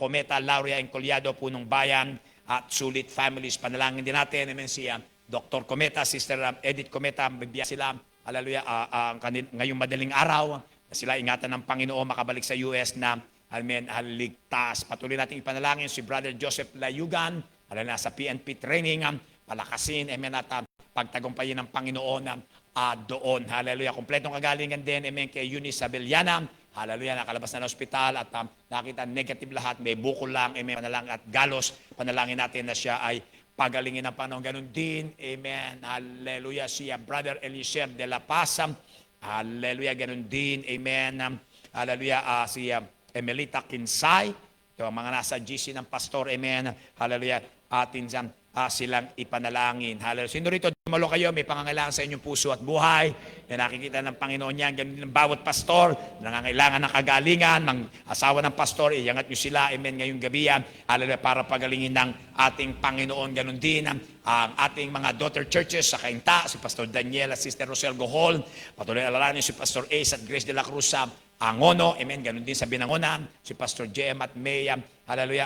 Cometa, Lauria Encollado, Punong Bayan, at Sulit Families. Panalangin din natin, amen, si Dr. Cometa, Sister Edith Cometa, bibigyan sila, hallelujah, ngayong madaling araw, sila ingatan ng Panginoon makabalik sa US na, amen, haligtas. Patuloy natin ipanalangin si Brother Joseph Layugan, hallelujah, sa PNP training, palakasin, amen, at pagtagumpayin ng Panginoon doon. Hallelujah. Kompletong kagalingan din, amen, kay Eunice Sabeliana. Hallelujah. Nakalabas na ng ospital at nakita negative lahat. May bukol lang, amen, panalangin at galos. Panalangin natin na siya ay pagalingin ng Panginoon. Ganun din, amen. Hallelujah. Siya, Brother Eliezer de la Paz. Hallelujah. Ganun din, amen. Hallelujah. Si Emelita Kinsay. Ito, mga nasa GC ng pastor, amen. Hallelujah. Atin silang ipanalangin. Hallelujah. Sino rito, dumalo kayo, may pangangailangan sa inyong puso at buhay. Na nakikita ng Panginoon yan. Ganun din ang bawat pastor, nangangailangan ng kagalingan, ng asawa ng pastor, iyangat nyo sila, amen, ngayong gabi yan. Hallelujah, para pagalingin ng ating Panginoon. Ganun din ang ating mga daughter churches sa Cainta, si Pastor Daniel at Sister Rosel Gohol. Patuloy alalahanin si Pastor Ace at Grace de la Cruz sa Angono, amen, ganun din sa Binangonan, si Pastor JM at May, hallelujah,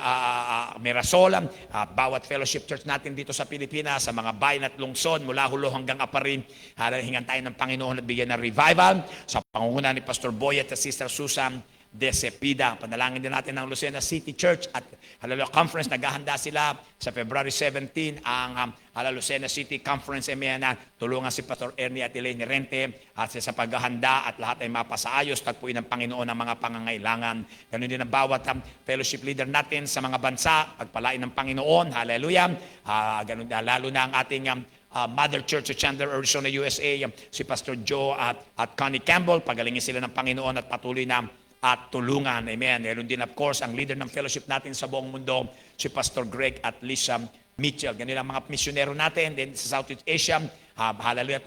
Mirasol, bawat fellowship church natin dito sa Pilipinas, sa mga bayan at lungsod, mula Hulo hanggang Aparin, hingan tayo ng Panginoon at bigyan ng revival, sa pangunguna ni Pastor Boy at Sister Susan de Cepida. Panalangin din natin ng Lucena City Church at hallelujah conference. Naghahanda sila sa February 17 ang Lucena City Conference. Amen. Tulungan si Pastor Ernie at Elaine Rente at sa paghahanda at lahat ay mapasaayos. Tagpuin ng Panginoon ang mga pangangailangan. Ganun din ang bawat fellowship leader natin sa mga bansa. Pagpalain ng Panginoon. Hallelujah. Ganun, lalo na ang ating Mother Church of Chandler, Arizona, USA, si Pastor Joe at Connie Campbell. Pagalingin sila ng Panginoon at patuloy na at tulungan. Amen. Meron din, of course, ang leader ng fellowship natin sa buong mundo, si Pastor Greg at Lisa Mitchell. Ganun ang mga misyonero natin. Then sa Southeast Asia, hallelujah,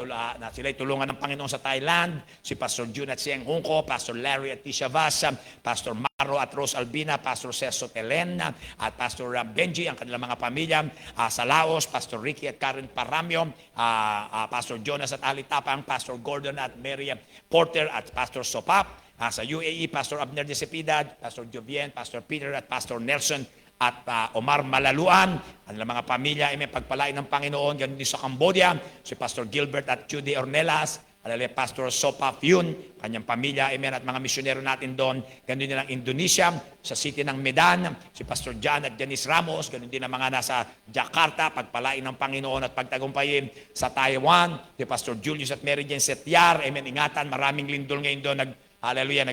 sila'y tulungan ng Panginoon sa Thailand, si Pastor June at Sieng Hungko, Pastor Larry at Tisha Vasa, Pastor Maro at Rose Albina, Pastor Cesar Telena, at Pastor Benji, ang kanilang mga pamilya, sa Laos, Pastor Ricky at Karen Paramio, Pastor Jonas at Ali Tapang, Pastor Gordon at Mary Porter, at Pastor Sopap, sa UAE, Pastor Abner de Cepeda, Pastor Jovien, Pastor Peter at Pastor Nelson at Omar Malaluan, ang mga pamilya ay may pagpalain ng Panginoon. Ganun din sa Cambodia, si Pastor Gilbert at Judy Ornelas, Pastor Sopa Fyun, kanyang pamilya, amen, at mga misyonero natin doon. Ganun din ang Indonesia, sa city ng Medan, si Pastor John at Janice Ramos. Ganun din ang mga nasa Jakarta, pagpalain ng Panginoon at pagtagumpayin sa Taiwan, si Pastor Julius at Mary Jane Setiar, amen, ingatan, maraming lindol ngayon doon, hallelujah,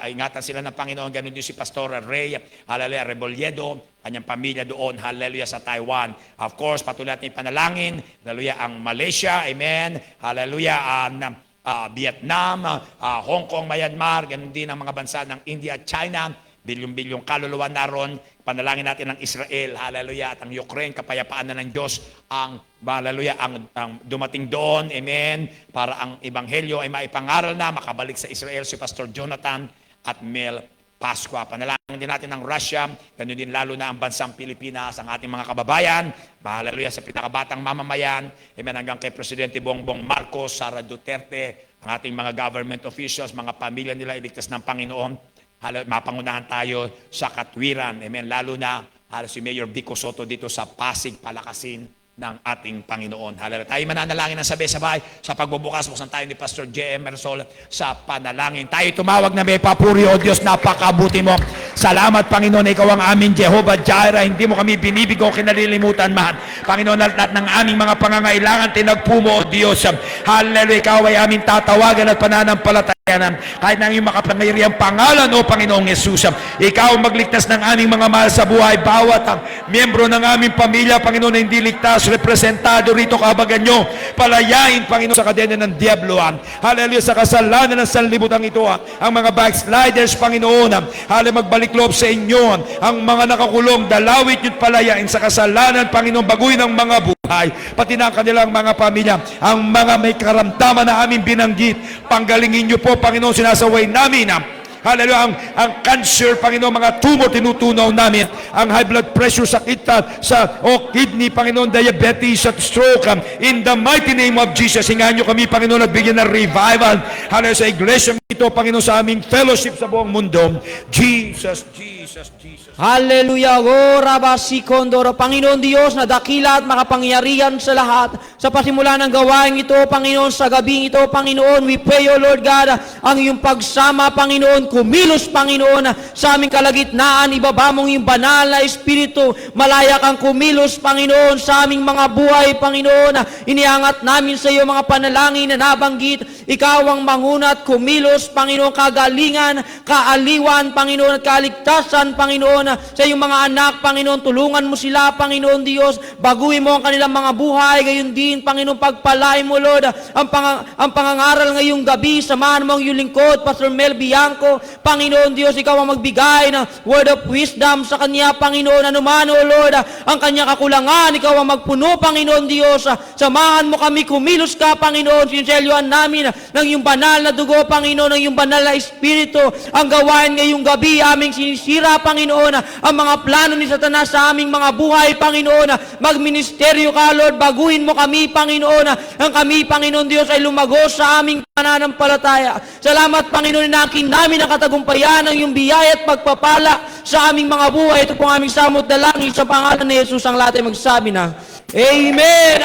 ingatan sila ng Panginoon. Ganun din si Pastor Ray, hallelujah, Rebolledo, kanyang pamilya doon, hallelujah, sa Taiwan. Of course, patuloy natin ipanalangin, hallelujah, ang Malaysia, amen, hallelujah, Vietnam, Hong Kong, Myanmar, ganun din ang mga bansa ng India at China, bilyong-bilyong kaluluwa naroon. Panalangin natin ang Israel, hallelujah, at ang Ukraine, kapayapaan na ng Diyos ang, hallelujah, ang dumating doon, amen, para ang Ebanghelyo ay maipangaral na, makabalik sa Israel si Pastor Jonathan at Mel Pasqua. Panalangin din natin ang Russia, ganun din lalo na ang bansang Pilipinas, ang ating mga kababayan, hallelujah, sa pinakabatang mamamayan, amen, hanggang kay Presidente Bongbong Marcos, Sara Duterte, ang ating mga government officials, mga pamilya nila iligtas ng Panginoon. Mapangunahan tayo sa katwiran. Amen. Lalo na si Mayor Vico Soto dito sa Pasig, palakasin ng ating Panginoon. Hallelujah. Tayo mananalangin ng sabay-sabay sa pagbubukas. Buksan tayo ni Pastor J.M. Mersol sa panalangin. Tayo tumawag na may papuri, O Diyos, napakabuti mo. Salamat, Panginoon, ikaw ang aming Jehovah Jireh. Hindi mo kami binibigo, kinalilimutan, man. Panginoon, lahat ng aming mga pangangailangan, tinagpo mo, O Diyos. Hallelujah. Ikaw ay aming tatawagan at pananampalataya. Kahit na iyong makapangyarihang pangalan, O Panginoong Yesus, ikaw magligtas ng aming mga mahal sa buhay. Bawat ang miyembro ng aming pamilya, Panginoon, na hindi ligtas, representado rito, kahabagan nyo, palayain, Panginoon, sa kadena ng Diablo. Hallelujah, sa kasalanan ng sanlibutan ito, ang mga backsliders, Panginoon, hallelujah, magbalik loob sa inyo, ang mga nakakulong, dalawit nyo't palayain sa kasalanan, Panginoon, baguhin ang mga buhay, pati na kanilang mga pamilya, ang mga may karamdaman na aming binanggit, panggalingin nyo po, Panginoon, sinasaway namin, Hallelujah. Ang cancer, Panginoon, mga tumor, tinutunaw namin. Ang high blood pressure, sakit sa kidney, Panginoon, diabetes at stroke. In the mighty name of Jesus, hingahan nyo kami, Panginoon, at bigyan ng revival. Hallelujah. Sa iglesia ito, Panginoon, sa aming fellowship sa buong mundo. Jesus, Jesus, Jesus. Hallelujah. Ora basikondoro. Panginoon Diyos na dakila at makapangyarihan sa lahat. Sa pasimula ng gawain ito, Panginoon, sa gabing ito, Panginoon, we pray, O Lord God, ang iyong pagsama, Panginoon, kumilos, Panginoon, sa aming kalagitnaan, ibaba mong yung banal na Espiritu, malaya kang kumilos, Panginoon, sa aming mga buhay, Panginoon. Iniangat namin sa iyo mga panalangin na nabanggit. Ikaw ang manguna at kumilos, Panginoon, kagalingan, kaaliwan, Panginoon, at kaligtasan, Panginoon, sa iyong mga anak, Panginoon, tulungan mo sila, Panginoon Diyos, baguhin mo ang kanilang mga buhay, gayon din, Panginoon, pagpalain mo, Lord, ang pangangaral ngayong gabi, samahan mo ang iyong lingkod, Pastor Mel Bianco, Panginoon Diyos, ikaw ang magbigay ng word of wisdom sa kanya, Panginoon, anuman, O Lord, ang kanya kakulangan, ikaw ang magpuno, Panginoon Diyos, samahan mo kami, kumilos ka, Panginoon, sinselyohan namin ng iyong banal na dugo, Panginoon, ng iyong banal na Espiritu, ang gawain ngayong gabi, aming sinisira, Panginoon, ang mga plano ni Satanas sa aming mga buhay, Panginoon, magministeryo ka, Lord, baguhin mo kami, Panginoon, ang kami, Panginoon Diyos, ay lumagos sa aming pananampalataya. Salamat, Panginoon, inakin namin ang katagumpayan ng iyong biyaya at pagpapala sa aming mga buhay. Ito pong aming samot na langit sa pangalan ni Jesus, ang lahat ay magsabi na, Amen!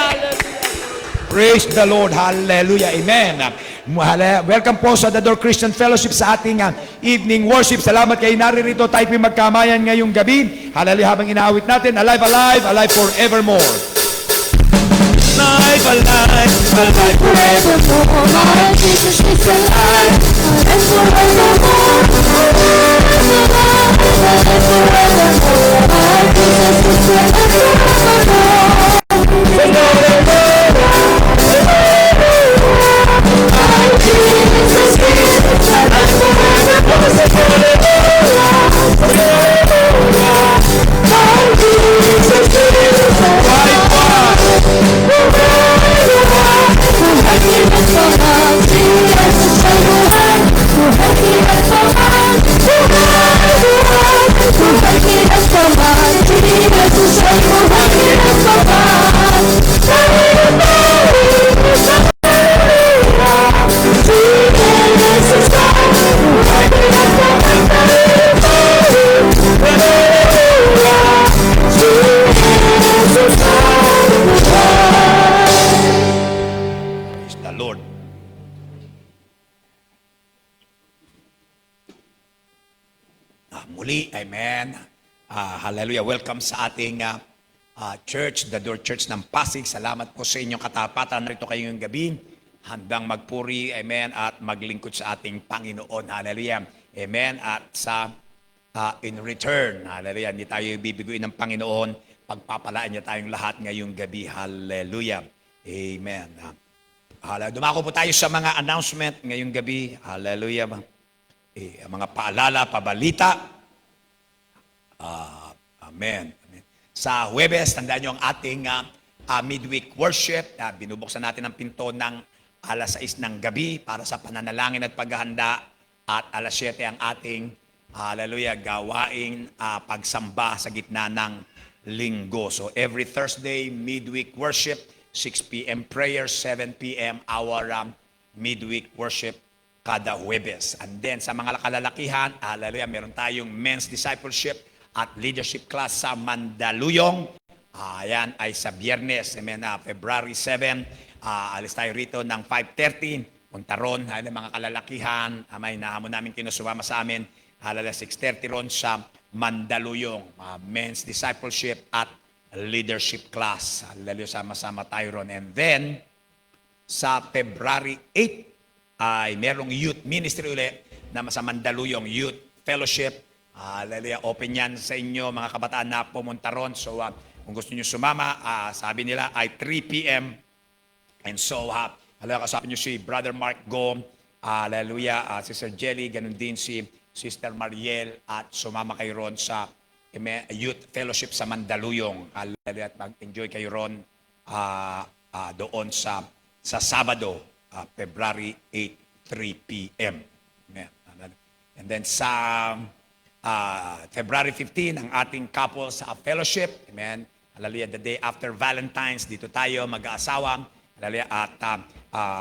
Praise the Lord. Hallelujah. Amen. Welcome po sa The Door Christian Fellowship sa ating evening worship. Salamat kayo naririto. Tayo po'y magkamayan ngayong gabi. Hallelujah. Habang inaawit natin, alive, alive, alive forevermore. Alive, alive, alive forevermore. My Jesus is alive. And forevermore. Alive forevermore. My Jesus is alive. Muli, amen. Hallelujah. Welcome sa ating church, The Door Church ng Pasig. Salamat po sa inyong katapatan rito kayong gabi. Handang magpuri, amen, at maglingkod sa ating Panginoon. Hallelujah. Amen. At in return, hallelujah, hindi tayo bibiguin ng Panginoon. Pagpapalaan niya tayong lahat ngayong gabi. Hallelujah. Amen. Dumako po tayo sa mga announcement ngayong gabi. Hallelujah. Mga paalala, pabalita. Amen. Amen. Sa Huwebes, tandaan nyo ang ating midweek worship. Binubuksan natin ang pinto ng alas 6 ng gabi para sa pananalangin at paghahanda. At alas 7 ang ating, hallelujah, gawaing pagsamba sa gitna ng linggo. So every Thursday, midweek worship, 6 p.m. prayer, 7 p.m. our midweek worship kada Huwebes. And then sa mga kalalakihan, hallelujah, meron tayong men's discipleship at leadership class sa Mandaluyong. Ayan ay sa Biyernes, amen, February 7. Alis tayo rito ng 5:30. Punta ron, mga kalalakihan. May nahamon namin kinusumama sa amin. Hallelujah, 6:30 ron sa Mandaluyong. Men's discipleship at leadership class. Hallelujah, sama-sama tayo ron. And then, sa February 8, ay merong youth ministry ulit na sa Mandaluyong Youth Fellowship. Hallelujah, open yan sa inyo mga kabataan na pumunta ron. So kung gusto niyo sumama, sabi nila ay 3 p.m. And so, hallelujah, kasama niyo si Brother Mark Gom, hallelujah, Sister Jelly, ganun din si Sister Mariel, at sumama kayo ron sa Youth Fellowship sa Mandaluyong. Hallelujah, at mag-enjoy kayo ron doon sa Sabado, February 8, 3 p.m. Amen. And then sa February 15, ang ating couples fellowship. Amen. Hallelujah. The day after Valentine's, dito tayo mag-aasawa. Hallelujah. At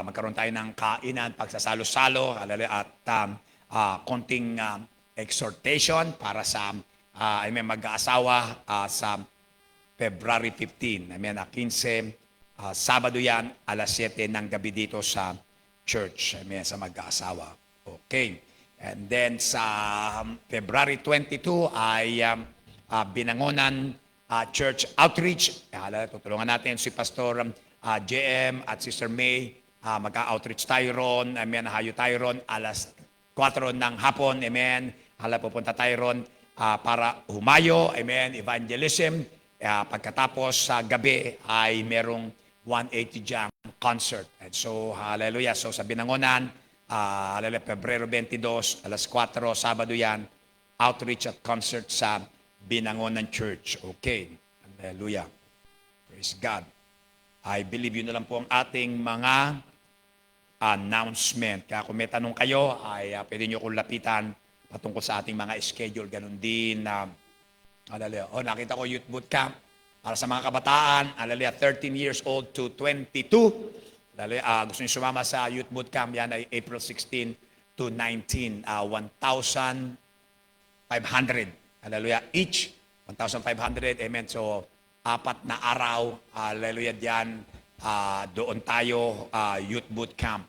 magkaroon tayo ng kainan, pagsasalo-salo. Hallelujah. At konting exhortation para sa mag-aasawa sa February 15. Amen. 15, Sabado yan, alas 7 ng gabi dito sa church. Amen. Sa mag-aasawa. Okay. And then sa February 22 ay Binangonan Church Outreach. Tutulungan natin si Pastor JM at Sister May. Mag-outreach tayo ron. Amen. Hayo tayo ron alas 4 ng hapon. Amen. Pupunta tayo ron para humayo. Amen. Evangelism. Pagkatapos sa gabi ay merong 180 Jam concert. And so, hallelujah. So sa Binangonan, hallelujah, Pebrero 22, alas 4, Sabado yan, outreach at concert sa Binangonan Church. Okay. Hallelujah. Praise God. I believe yun na lang po ang ating mga announcement. Kaya kung may tanong kayo, ay pwede nyo kong lapitan patungkol sa ating mga schedule. Ganon din na hallelujah. Nakita ko youth boot camp para sa mga kabataan. Hallelujah. 13 years old to 22. Hallelujah. Gusto niyo sumama sa youth boot camp. Yan ay April 16 to 19. 1,500. Hallelujah. Each. 1,500. Amen. So, 4 na araw. Hallelujah. Diyan. Doon tayo. Youth boot camp.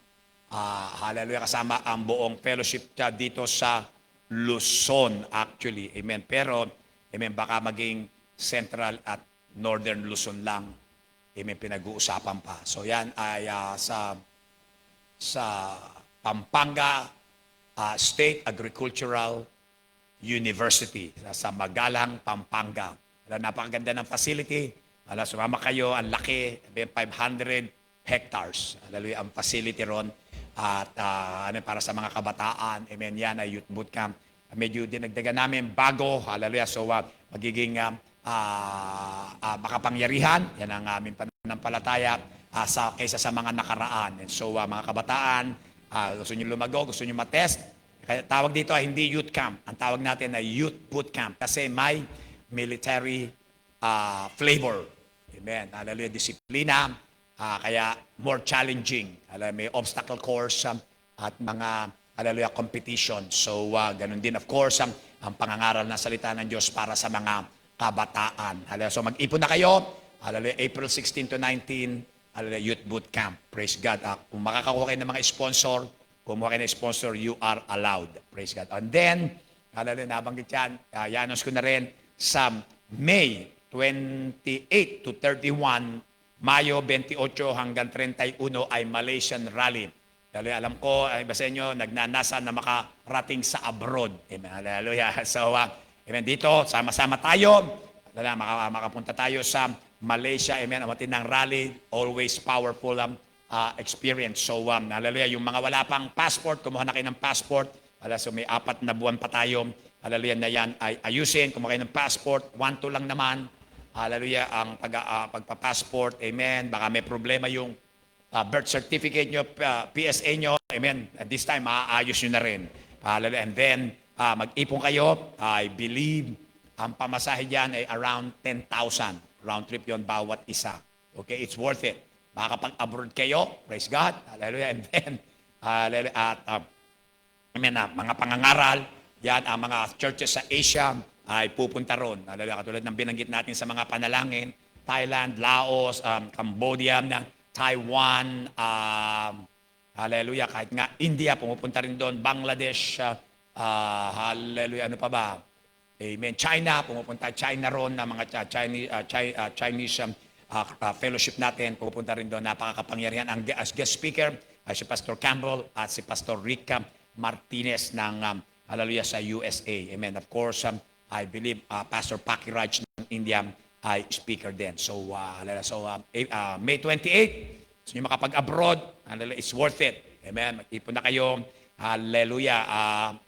Hallelujah. Kasama ang buong fellowship dito sa Luzon actually. Amen. Pero amen, baka maging Central at Northern Luzon lang. Amen, pinag-uusapan pa. So yan ay sa Pampanga State Agricultural University sa Magalang, Pampanga. Napakaganda ng facility. Sumama kayo, ang laki, 500 hectares. Ang facility ron. At para sa mga kabataan, amen, yan ay youth boot camp. Medyo dinagdagan namin bago, hallelujah. So magiging makapangyarihan, yan ang aming pananampalataya kaysa sa mga nakaraan. And so mga kabataan, gusto nyo lumago, gusto nyo matest, kaya tawag dito ay hindi youth camp. Ang tawag natin ay youth boot camp kasi may military flavor. Amen. Hallelujah. Disiplina. Kaya more challenging. May obstacle course at mga hallelujah, competition. So, ganun din, of course, ang pangangaral ng salita ng Diyos para sa mga kabataan. Hallelujah. So, mag-ipon na kayo. Hallelujah. April 16 to 19, hallelujah, Youth Boot Camp. Praise God. Kung makakakuha kayo ng mga sponsor, kumuha kayo ng sponsor, you are allowed. Praise God. And then, hallelujah, nabanggit yan. I-announce ko na rin sa May 28 to 31, Mayo 28 hanggang 31 ay Malaysian Rally. Alam ko, iba sa inyo, nagnanasa na makarating sa abroad. Amen. Hallelujah. So, amen, dito, sama-sama tayo. Makapunta tayo sa Malaysia. Amen. Amatin ng rally. Always powerful experience. So, hallelujah. Yung mga wala pang passport, kumuha na kayo ng passport. So, may 4 na buwan pa tayo. Hallelujah na yan ay ayusin. Kumuha kayo ng passport. 1-2 lang naman. Hallelujah. Ang pagpa-passport. Amen. Baka may problema yung birth certificate nyo, PSA nyo, amen. At this time, maaayos nyo na rin. Hallelujah. And then, mag-ipon kayo. I believe, ang pamasahe dyan ay around 10,000. Round trip yon bawat isa. Okay, it's worth it. Makakapag-abroad kayo. Praise God. Hallelujah. And then, hallelujah. At, amen, mga pangangaral, yan, ang mga churches sa Asia ay pupunta ron. Hallelujah. Katulad ng binanggit natin sa mga panalangin, Thailand, Laos, Cambodia, Taiwan, hallelujah, kahit nga India, pumupunta rin doon, Bangladesh, hallelujah, ano pa ba? Amen. China, pumupunta China ron, na mga Chinese fellowship natin, pumupunta rin doon, napakakapangyarihan. As guest speaker, si Pastor Campbell at si Pastor Rick Martinez ng, hallelujah, sa USA. Amen. Of course, I believe Pastor Paki Raj ng India, ay speaker din. So, May 28, so yung makapag-abroad, it's worth it. Amen. Mag-ipon na kayo. Hallelujah.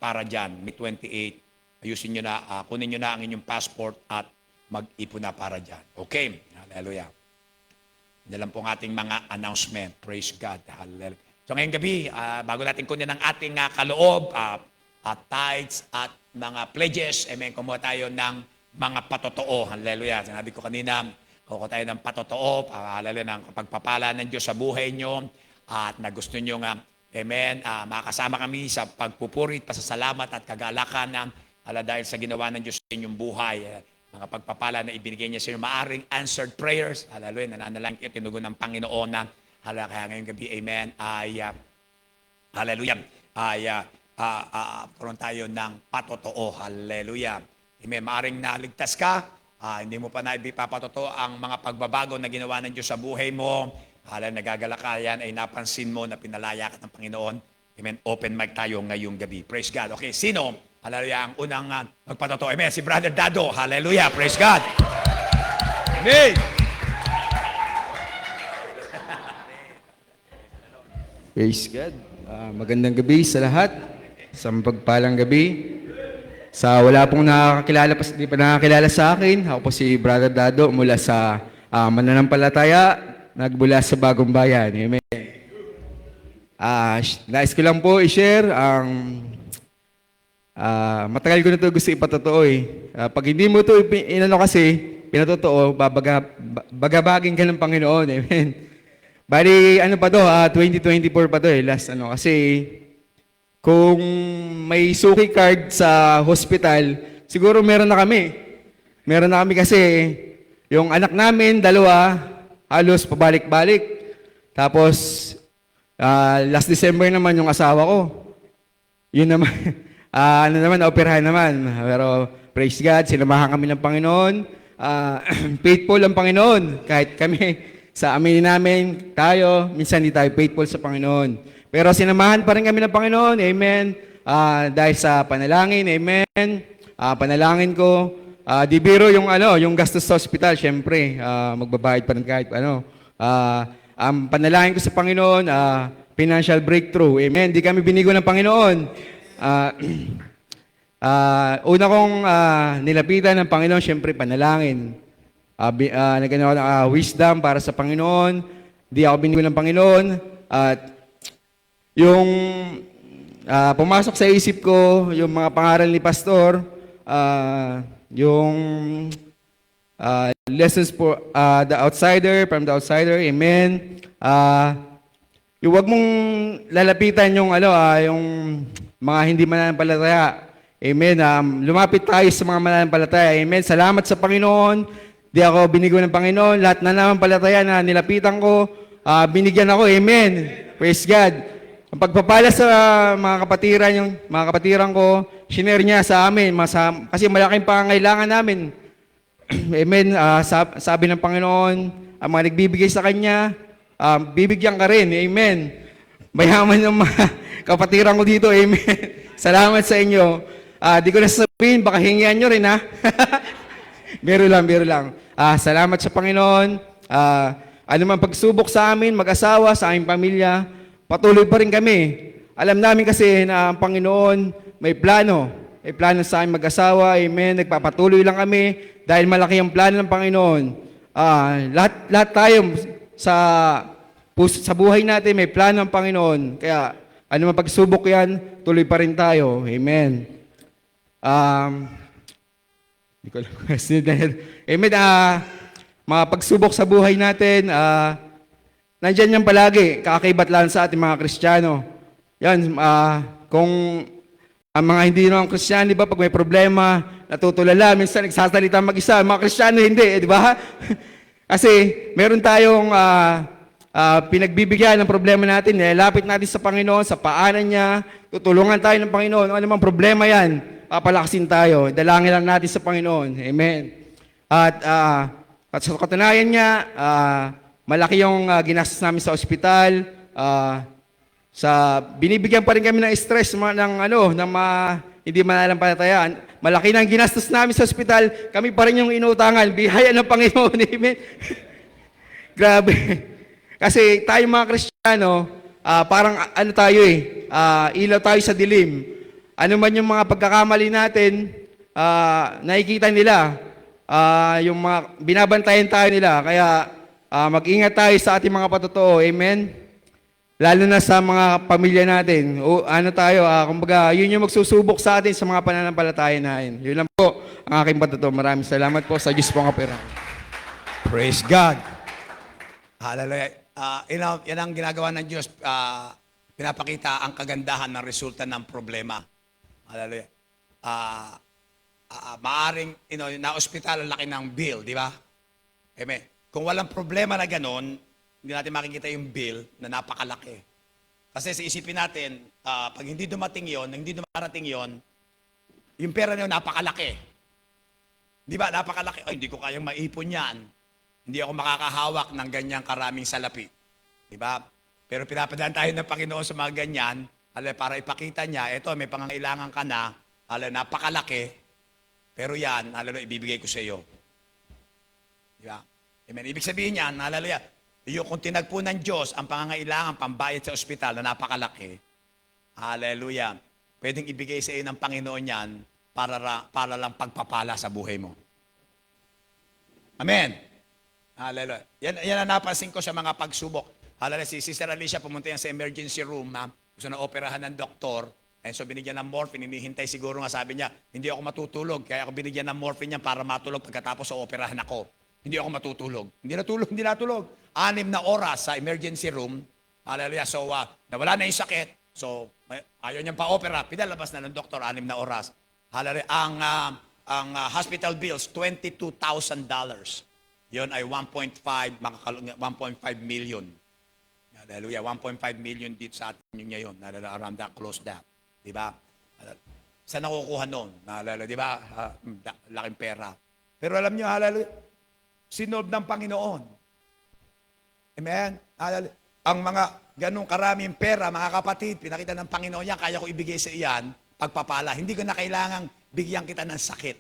Para dyan, May 28, ayusin nyo na, kunin nyo na ang inyong passport at mag-ipon na para dyan. Okay. Hallelujah. Yan lang po ang ating mga announcement. Praise God. Hallelujah. So ngayong gabi, bago natin kunin ang ating kaloob, at tithes at mga pledges. Amen. Kumuha tayo ng mga patotoo. Hallelujah. Sinabi ko kanina, kukuha tayo ng patotoo. Hallelujah. Ng pagpapala ng Diyos sa buhay nyo. At na gusto nyo nga, amen, makasama kami sa pagpupurit, pasasalamat at kagalakan ng dahil sa ginawa ng Diyos sa inyong buhay. Mga pagpapala na ibinigay niya sa inyo, maaring answered prayers. Hallelujah. Nananalang kayo, tinugon ng Panginoon na. Hallelujah. Kaya ngayong gabi, amen, ay hallelujah. Karoon tayo ng patotoo. Hallelujah. Amen. Maaring naligtas ka, hindi mo pa na ipapatotoo ang mga pagbabago na ginawa ng Diyos sa buhay mo. Hallelujah. Nagagalakayan ay napansin mo na pinalaya ka ng Panginoon. Amen. Open mic tayo ngayong gabi. Praise God. Okay, sino? Hallelujah. Ang unang magpatotoo. Amen. Si Brother Dado. Hallelujah. Praise God. Amen. Praise God. Magandang gabi sa lahat. Sa pagpalang gabi. Sa wala pong di pa nakakilala sa akin, ako po si Brother Dado mula sa Mananampalataya, nagbula sa Bagong Bayan. Amen. Nais ko lang po i-share ang matagal ko na ito gusto ipatotoo eh. Pag hindi mo ito pinatotoo, bagabagin ka ng Panginoon. Amen. Bali, 2024 pa to eh, last kasi kung may suki card sa hospital, siguro meron na kami. Meron na kami kasi yung anak namin, 2, halos pabalik-balik. Tapos, last December naman yung asawa ko. Yun naman, operahan naman. Pero praise God, sinamahan kami ng Panginoon. Faithful ang Panginoon. Kahit kami, sa aminin namin, minsan di tayo faithful sa Panginoon. Pero sinamahan pa rin kami ng Panginoon. Amen. Dahil sa panalangin. Amen. Panalangin ko. Di biro yung gastos sa hospital. Siyempre, magbabayad pa rin kahit ano. Ang panalangin ko sa Panginoon, financial breakthrough. Amen. Di kami binigo ng Panginoon. Una kong nilapitan ng Panginoon, siyempre, panalangin. Nagano ako ng wisdom para sa Panginoon. Di ako binigo ng Panginoon. At yung pumasok sa isip ko, yung mga pangaral ni Pastor, yung lessons for the outsider, from the outsider, amen. Yung wag mong lalapitan yung yung mga hindi mananampalataya. Amen. Lumapit tayo sa mga mananampalataya. Amen. Salamat sa Panginoon. Di ako binigo ng Panginoon. Lahat na mananampalataya na nilapitan ko, binigyan ako. Amen. Praise God. Ang pagpapala sa mga kapatiran ko, shinare niya sa amin, kasi malaking pangangailangan namin. Amen. Sabi ng Panginoon, ang mga nagbibigay sa Kanya, bibigyan ka rin. Amen. Mayaman ng mga kapatiran ko dito. Amen. Salamat sa inyo. Di ko na sabihin, baka hingian nyo rin ha. Biro lang. Salamat sa Panginoon. Ano man pagsubok sa amin, mag-asawa, sa aming pamilya, patuloy pa rin kami. Alam namin kasi na ang Panginoon may plano. May plano sa aming mag-asawa. Amen. Nagpapatuloy lang kami dahil malaki ang plano ng Panginoon. Lahat tayo sa buhay natin may plano ng Panginoon. Kaya ano man pagsubok yan, tuloy pa rin tayo. Amen. Hindi ko alam. Amen. Mga pagsubok sa buhay natin, nandyan yan palagi, kakaibat lang sa ating mga Kristiyano. Yan, kung ang mga hindi naman Kristiyano, di ba, pag may problema, natutulala, minsan nagsasalita mag-isa, mga Kristiyano hindi, di ba? Kasi meron tayong pinagbibigyan ng problema natin, lapit natin sa Panginoon, sa paanan niya, tutulungan tayo ng Panginoon, ano mang problema yan, papalakasin tayo, dalangin lang natin sa Panginoon. Amen. At sa katunayan niya, malaki yung ginastos namin sa ospital. Binibigyan pa rin kami ng stress hindi mananampalataya. Malaki na ang ginastos namin sa ospital. Kami pa rin yung inuutangan. Biyaya ng Panginoon. Amen. Grabe. Kasi tayo mga Kristiyano, parang tayo ilaw tayo sa dilim. Ano man yung mga pagkakamali natin, nakikita nila. Yung mga binabantayan tayo nila. Kaya mag-ingat tayo sa ating mga patotoo. Amen? lalo na sa mga pamilya natin. O ano tayo, kumbaga, yun yung magsusubok sa atin sa mga pananampalataya natin. Yun lang po ang aking patuto. Maraming salamat po sa Diyos po ang kapera. Praise God. Hallelujah. Yan ang ginagawa ng Diyos. Pinapakita ang kagandahan ng resulta ng problema. Hallelujah. Maaring, na-ospital ang laki ng bill, di ba? Amen. Kung walang problema na ganon, hindi natin makikita yung bill na napakalaki. Kasi sa isipin natin, pag hindi dumating yon, hindi dumarating yon, yung pera na yun napakalaki. Di ba? Napakalaki. Ay, hindi ko kayang maipon yan. Hindi ako makakahawak ng ganyang karaming salapi. Di ba? Pero pinapadaan tayo ng Panginoon sa mga ganyan, para ipakita niya, eto, may pangangailangan ka na, napakalaki, pero yan, ibibigay ko sa iyo. Di ba? Amen. Ibig sabihin niyan, kung tinagpo ng Diyos ang pangangailangan pambayad sa ospital na napakalaki, hallelujah, pwedeng ibigay sa iyo ng Panginoon yan para lang pagpapala sa buhay mo. Amen. Hallelujah. Yan ang napansin ko sa mga pagsubok. Hallelujah. Si Sister Alicia pumunta yan sa emergency room, gusto na operahan ng doktor, and so binigyan ng morphine, hinihintay siguro nga, sabi niya, hindi ako matutulog, kaya ako binigyan ng morphine niya para matulog pagkatapos sa operahan ako. Hindi ako matutulog. Hindi natulog. 6 na oras sa emergency room. Hallelujah. So, nawala na yung sakit. So, ayaw niyang pa-opera. Pinalabas na ng doktor, 6 na oras. Hallelujah. Ang hospital bills, $22,000. Yon ay 1.5 million. Hallelujah. 1.5 million dito sa atin ngayon. Around that, close that. Diba? Saan nakukuha noon? Diba? Laking pera. Pero alam niyo, hallelujah, sinob ng Panginoon. Amen? Ang mga ganong karaming pera, mga kapatid, pinakita ng Panginoon yan, kaya ko ibigay sa iyan, pagpapala. Hindi ko na kailangang bigyan kita ng sakit,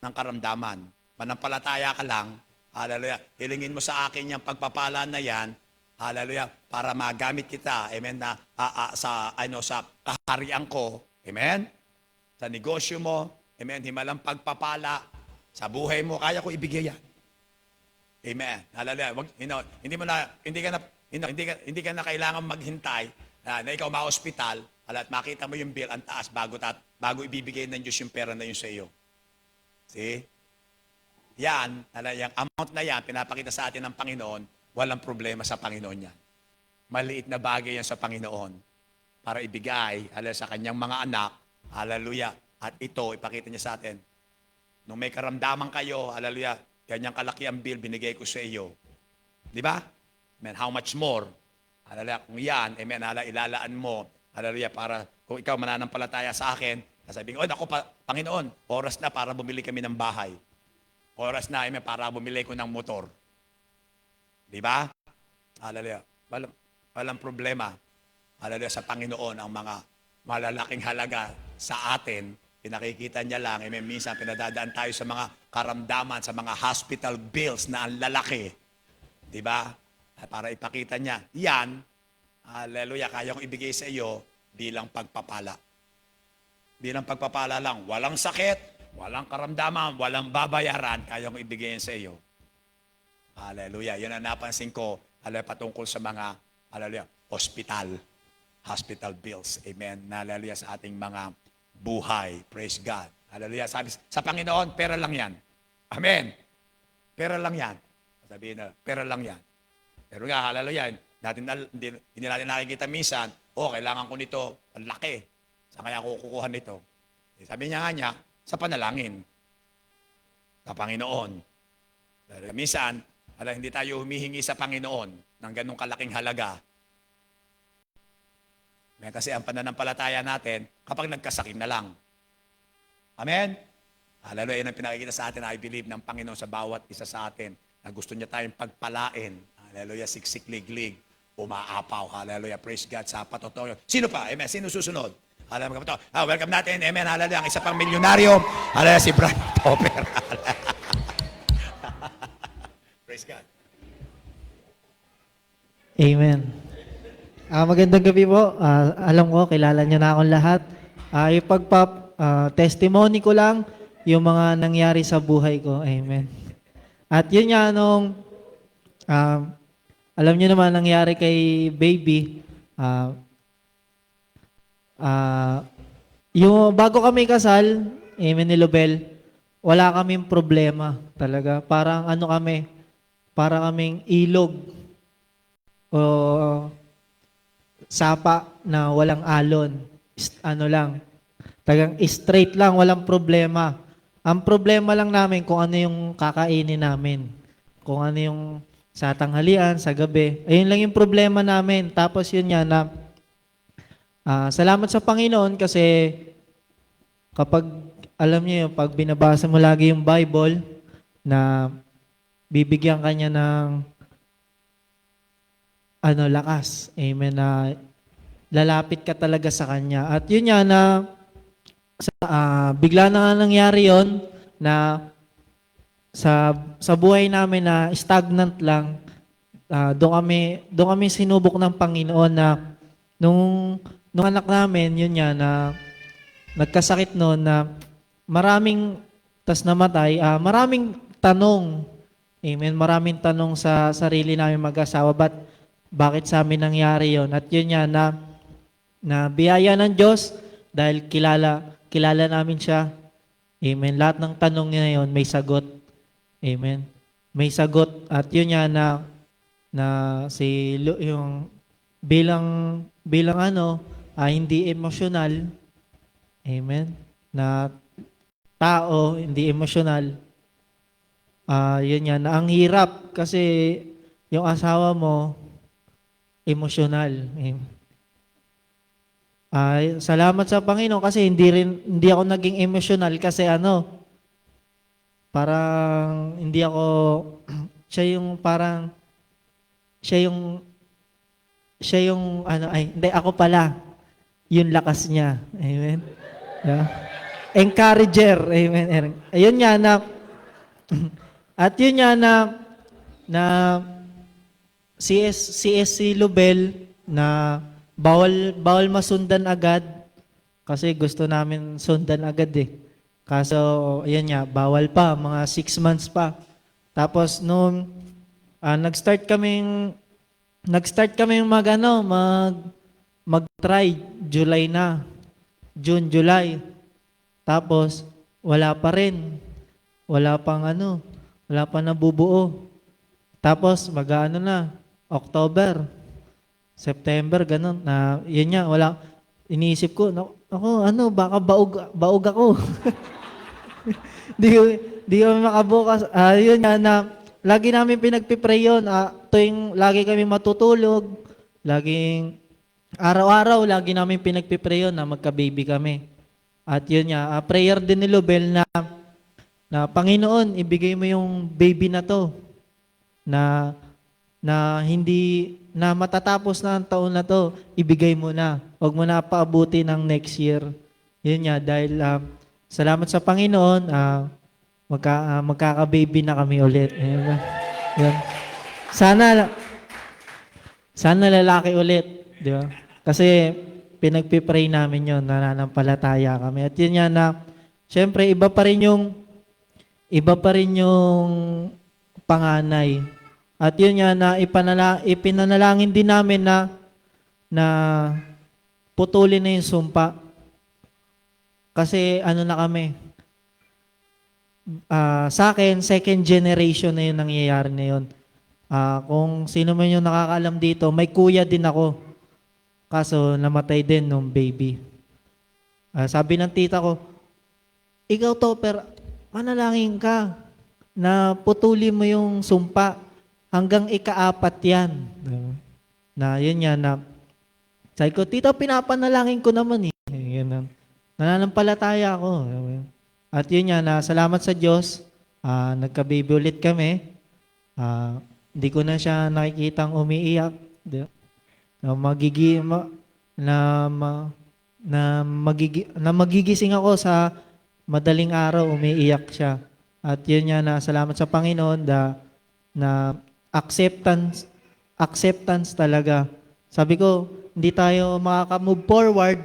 ng karamdaman. Manampalataya ka lang, hallelujah, hilingin mo sa akin yung pagpapala na yan, hallelujah, para magamit kita, amen, na sa kaharian ko, amen, sa negosyo mo, amen, himalang pagpapala, sa buhay mo, kaya ko ibigay yan. Amen. Hallelujah. Hindi ka na kailangan maghintay na ikaw ma-hospital at makita mo yung bill ang taas bago ibibigay ng Diyos yung pera na yun sa iyo. See? Yan, yung amount na yan, pinapakita sa atin ng Panginoon, walang problema sa Panginoon yan. Maliit na bagay yan sa Panginoon para ibigay sa kanyang mga anak. Hallelujah. At ito, ipakita niya sa atin. Nung may karamdaman kayo, hallelujah, ganyang kalaki ang bill, binigay ko sa iyo. Di ba? Amen. How much more? Hallelujah. Kung yan, amen, ilalaan mo, hallelujah, para kung ikaw mananampalataya sa akin, sasabihin, ako Panginoon, oras na para bumili kami ng bahay. Oras na, amen, para bumili ko ng motor. Di ba? Hallelujah. Walang problema. Hallelujah, sa Panginoon ang mga malalaking halaga sa atin, pinakikita niya lang, minsan pinadadaan tayo sa mga karamdaman, sa mga hospital bills na ang lalaki. Diba? Para ipakita niya, yan, hallelujah, kaya kong ibigay sa iyo bilang pagpapala. Bilang pagpapala lang, walang sakit, walang karamdaman, walang babayaran, kaya kong ibigay sa iyo. Hallelujah. Yun ang napansin ko, hallelujah, patungkol sa mga, hallelujah, hospital bills. Amen. Hallelujah, sa ating mga buhay. Praise God. Hallelujah. Sabi sa Panginoon, pera lang yan. Amen. Pera lang yan. Sabihin na, pera lang yan. Pero nga, hallelujah, hindi natin nakikita minsan, kailangan ko nito, ang laki. Saan kaya ako kukuha nito? Sabi niya, sa panalangin. Sa Panginoon. Minsan, hindi tayo humihingi sa Panginoon ng ganong kalaking halaga. Kasi ang pananampalataya natin, kapag nagkasakit na lang. Amen? Hallelujah, yun ang pinakikita sa atin, I believe, ng Panginoon sa bawat isa sa atin, na gusto niya tayong pagpalain. Hallelujah, siksik-liglig, umaapaw. Hallelujah, praise God sa patutuyo. Sino pa? Amen, sino susunod? Hallelujah, welcome natin, amen, hallelujah, ang isa pang milyonaryo, hallelujah, si Brian Topper. Praise God. Amen. Magandang gabi po. Alam ko, kilala niyo na akong lahat. Testimony ko lang yung mga nangyari sa buhay ko. Amen. At yun nga, alam niyo naman nangyari kay baby, Ah, ah, yung bago kami kasal, Amen ni Lobel, wala kaming problema talaga. Parang ano kami, para kaming ilog o sapa na walang alon. Ano lang, tagang straight lang, walang problema. Ang problema lang namin kung ano yung kakainin namin. Kung ano yung sa tanghalian, sa gabi. Ayun lang yung problema namin. Tapos yun nga na, salamat sa Panginoon kasi kapag, alam niyo yung pag binabasa mo lagi yung Bible, na bibigyan ka niya ng lakas. Amen. Na lalapit ka talaga sa Kanya. At yun nga na, bigla na nga nangyari yon na sa buhay namin na stagnant lang, doon kami sinubok ng Panginoon na nung anak namin, yun nga na nagkasakit noon na maraming tas namatay, maraming tanong. Amen. Maraming tanong sa sarili namin mag-asawa, bakit sa amin nangyari yon? At yun nga na biyaya ng Diyos dahil kilala namin siya. Amen. Lahat ng tanong niya yon may sagot. Amen. May sagot. At yun nga na yung bilang hindi emosyonal. Amen. Na tao, hindi emosyonal. Yun nga na ang hirap kasi yung asawa mo emosyonal. Amen. Salamat sa Panginoon kasi hindi ako naging emosyonal kasi parang hindi ako siya yung hindi ako pala yung lakas niya. Amen. Yeah. Encourager. Amen. Ayun nga na at yun nga na si Lubel na bawal masundan agad kasi gusto namin sundan agad eh. Kaso, ayan nga, bawal pa, mga 6 months pa. Tapos, nung nag-start kaming mag-try, July na. June, July. Tapos, wala pa rin. Wala pa nabubuo. Tapos, na, October, September, ganun. Yun nga, iniisip ko, baka baog ako. Di kami makabukas. Yun nga na, lagi namin pinagpipray yun. Tuwing lagi kami matutulog, araw-araw, lagi namin pinagpipray yun na magka-baby kami. At yun nga, prayer din ni Lubel na Panginoon, ibigay mo yung baby na to, na hindi na matatapos na ang taon na to, ibigay mo na. Huwag mo na paabuti ng next year. Yun nga, dahil salamat sa Panginoon, magkaka-baby na kami ulit. Yun. Sana lalaki ulit. Di ba? Kasi pinagpipray namin yun, nananampalataya kami. At yun nga na, syempre, iba pa rin yung panganay. At yun nga na ipinanalangin din namin na putulin na yung sumpa. Kasi na kami, sa akin, second generation na yung nangyayari na yun. Kung sino man yung nakakaalam dito, may kuya din ako. Kaso namatay din nung baby. Sabi ng tita ko, ikaw to, pero manalangin ka na putulin mo yung sumpa. Hanggang ika-4 yan. Na yun nga na, sabi ko, tita, pinapanalangin ko naman eh. Ganun. Nananampalataya ako. At yun nga na, salamat sa Diyos, nagka-baby ulit kami. Hindi ko na siya nakikitang umiiyak. Magigising ako sa madaling araw, umiiyak siya. At yun nga na, salamat sa Panginoon na acceptance talaga. Sabi ko, hindi tayo makaka-move forward.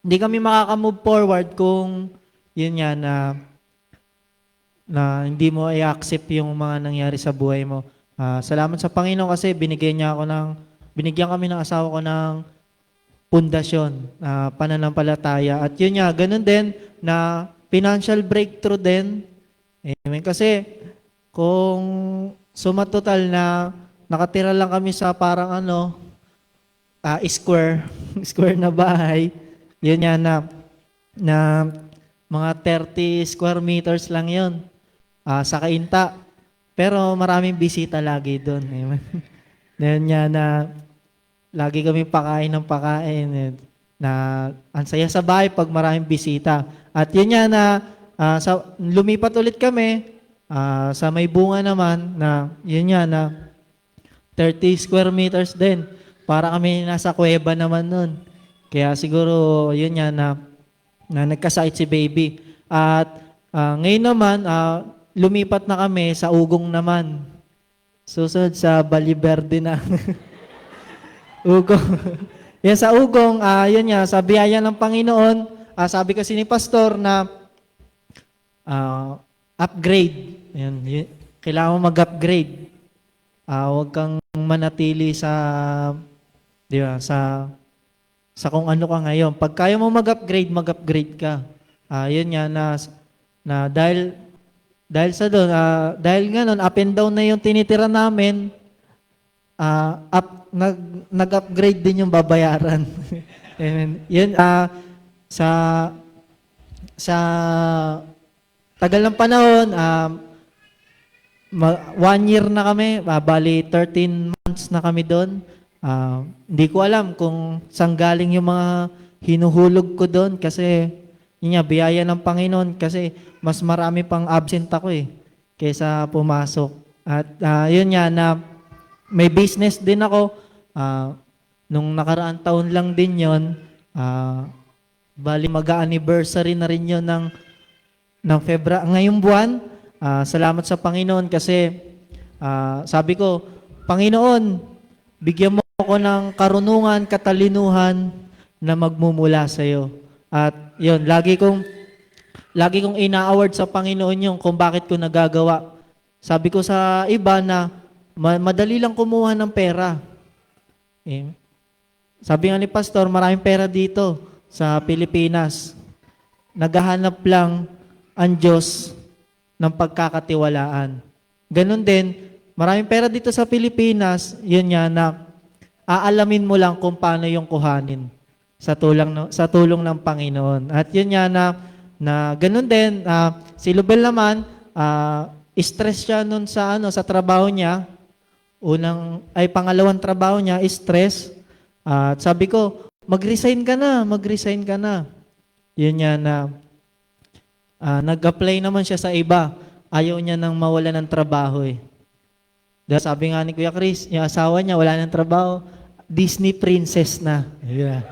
Hindi kami makaka-move forward kung yun nga na hindi mo i-accept yung mga nangyari sa buhay mo. Salamat sa Panginoon kasi binigyan niya ako ng binigyan kami ng asawa ko ng pundasyon, pananampalataya. At yun nga, ganun din na financial breakthrough din. Amen. Kasi kung suma total na nakatira lang kami sa parang square, square na bahay, yun nga na mga 30 square meters lang yun sa Kainta. Pero maraming bisita lagi doon. Amen. Then nga na lagi kami pakain ng pakain. Na ang saya sa bahay pag maraming bisita. At yun nga na lumipat ulit kami sa may bunga naman na yun nga na 30 square meters din. Para kami nasa kuweba naman nun. Kaya siguro yun nga na nagkasakit si baby. At ngayon naman, lumipat na kami sa Ugong naman. Susunod sa Baliberde na. Ugong. Yan sa Ugong, yun nga, sa biyaya ng Panginoon, sabi kasi ni Pastor na upgrade. Yan, kailangan mo mag-upgrade. Huwag kang manatili sa, di ba, sa kung ano ka ngayon. Pag kaya mo mag-upgrade ka. Yun nga na dahil sa doon, dahil nga nun, up and down na yung tinitira namin, nag-upgrade din yung babayaran. Amen. Yun, sa tagal ng panahon, 1 year na kami, bali 13 months na kami doon. Hindi ko alam kung saan galing yung mga hinuhulog ko doon kasi yun nga, biyaya ng Panginoon kasi mas marami pang absent ako kaysa pumasok. At yun nga na may business din ako. Nung nakaraang taon lang din yun, bali mag-anniversary na rin yun ng ngayong buwan. Salamat sa Panginoon kasi sabi ko, Panginoon, bigyan mo ako ng karunungan, katalinuhan na magmumula sa iyo. At yun, lagi kong ina-award sa Panginoon yung kung bakit ko nagagawa. Sabi ko sa iba na madali lang kumuha ng pera. Sabi nga ni Pastor, maraming pera dito sa Pilipinas. Naghahanap lang ang Diyos ng pagkakatiwalaan. Ganon din, maraming pera dito sa Pilipinas, yun nga na aalamin mo lang kung paano yung kuhanin sa tulong ng Panginoon. At yun nga na ganun din, si Lubel naman, stress siya nun sa trabaho niya. Pangalawang trabaho niya, stress. At sabi ko, mag-resign ka na. Yun nga na, nag-apply naman siya sa iba. Ayaw niya nang mawala ng trabaho Dahil sabi nga ni Kuya Chris, yung asawa niya wala ng trabaho, Disney princess na. Yeah.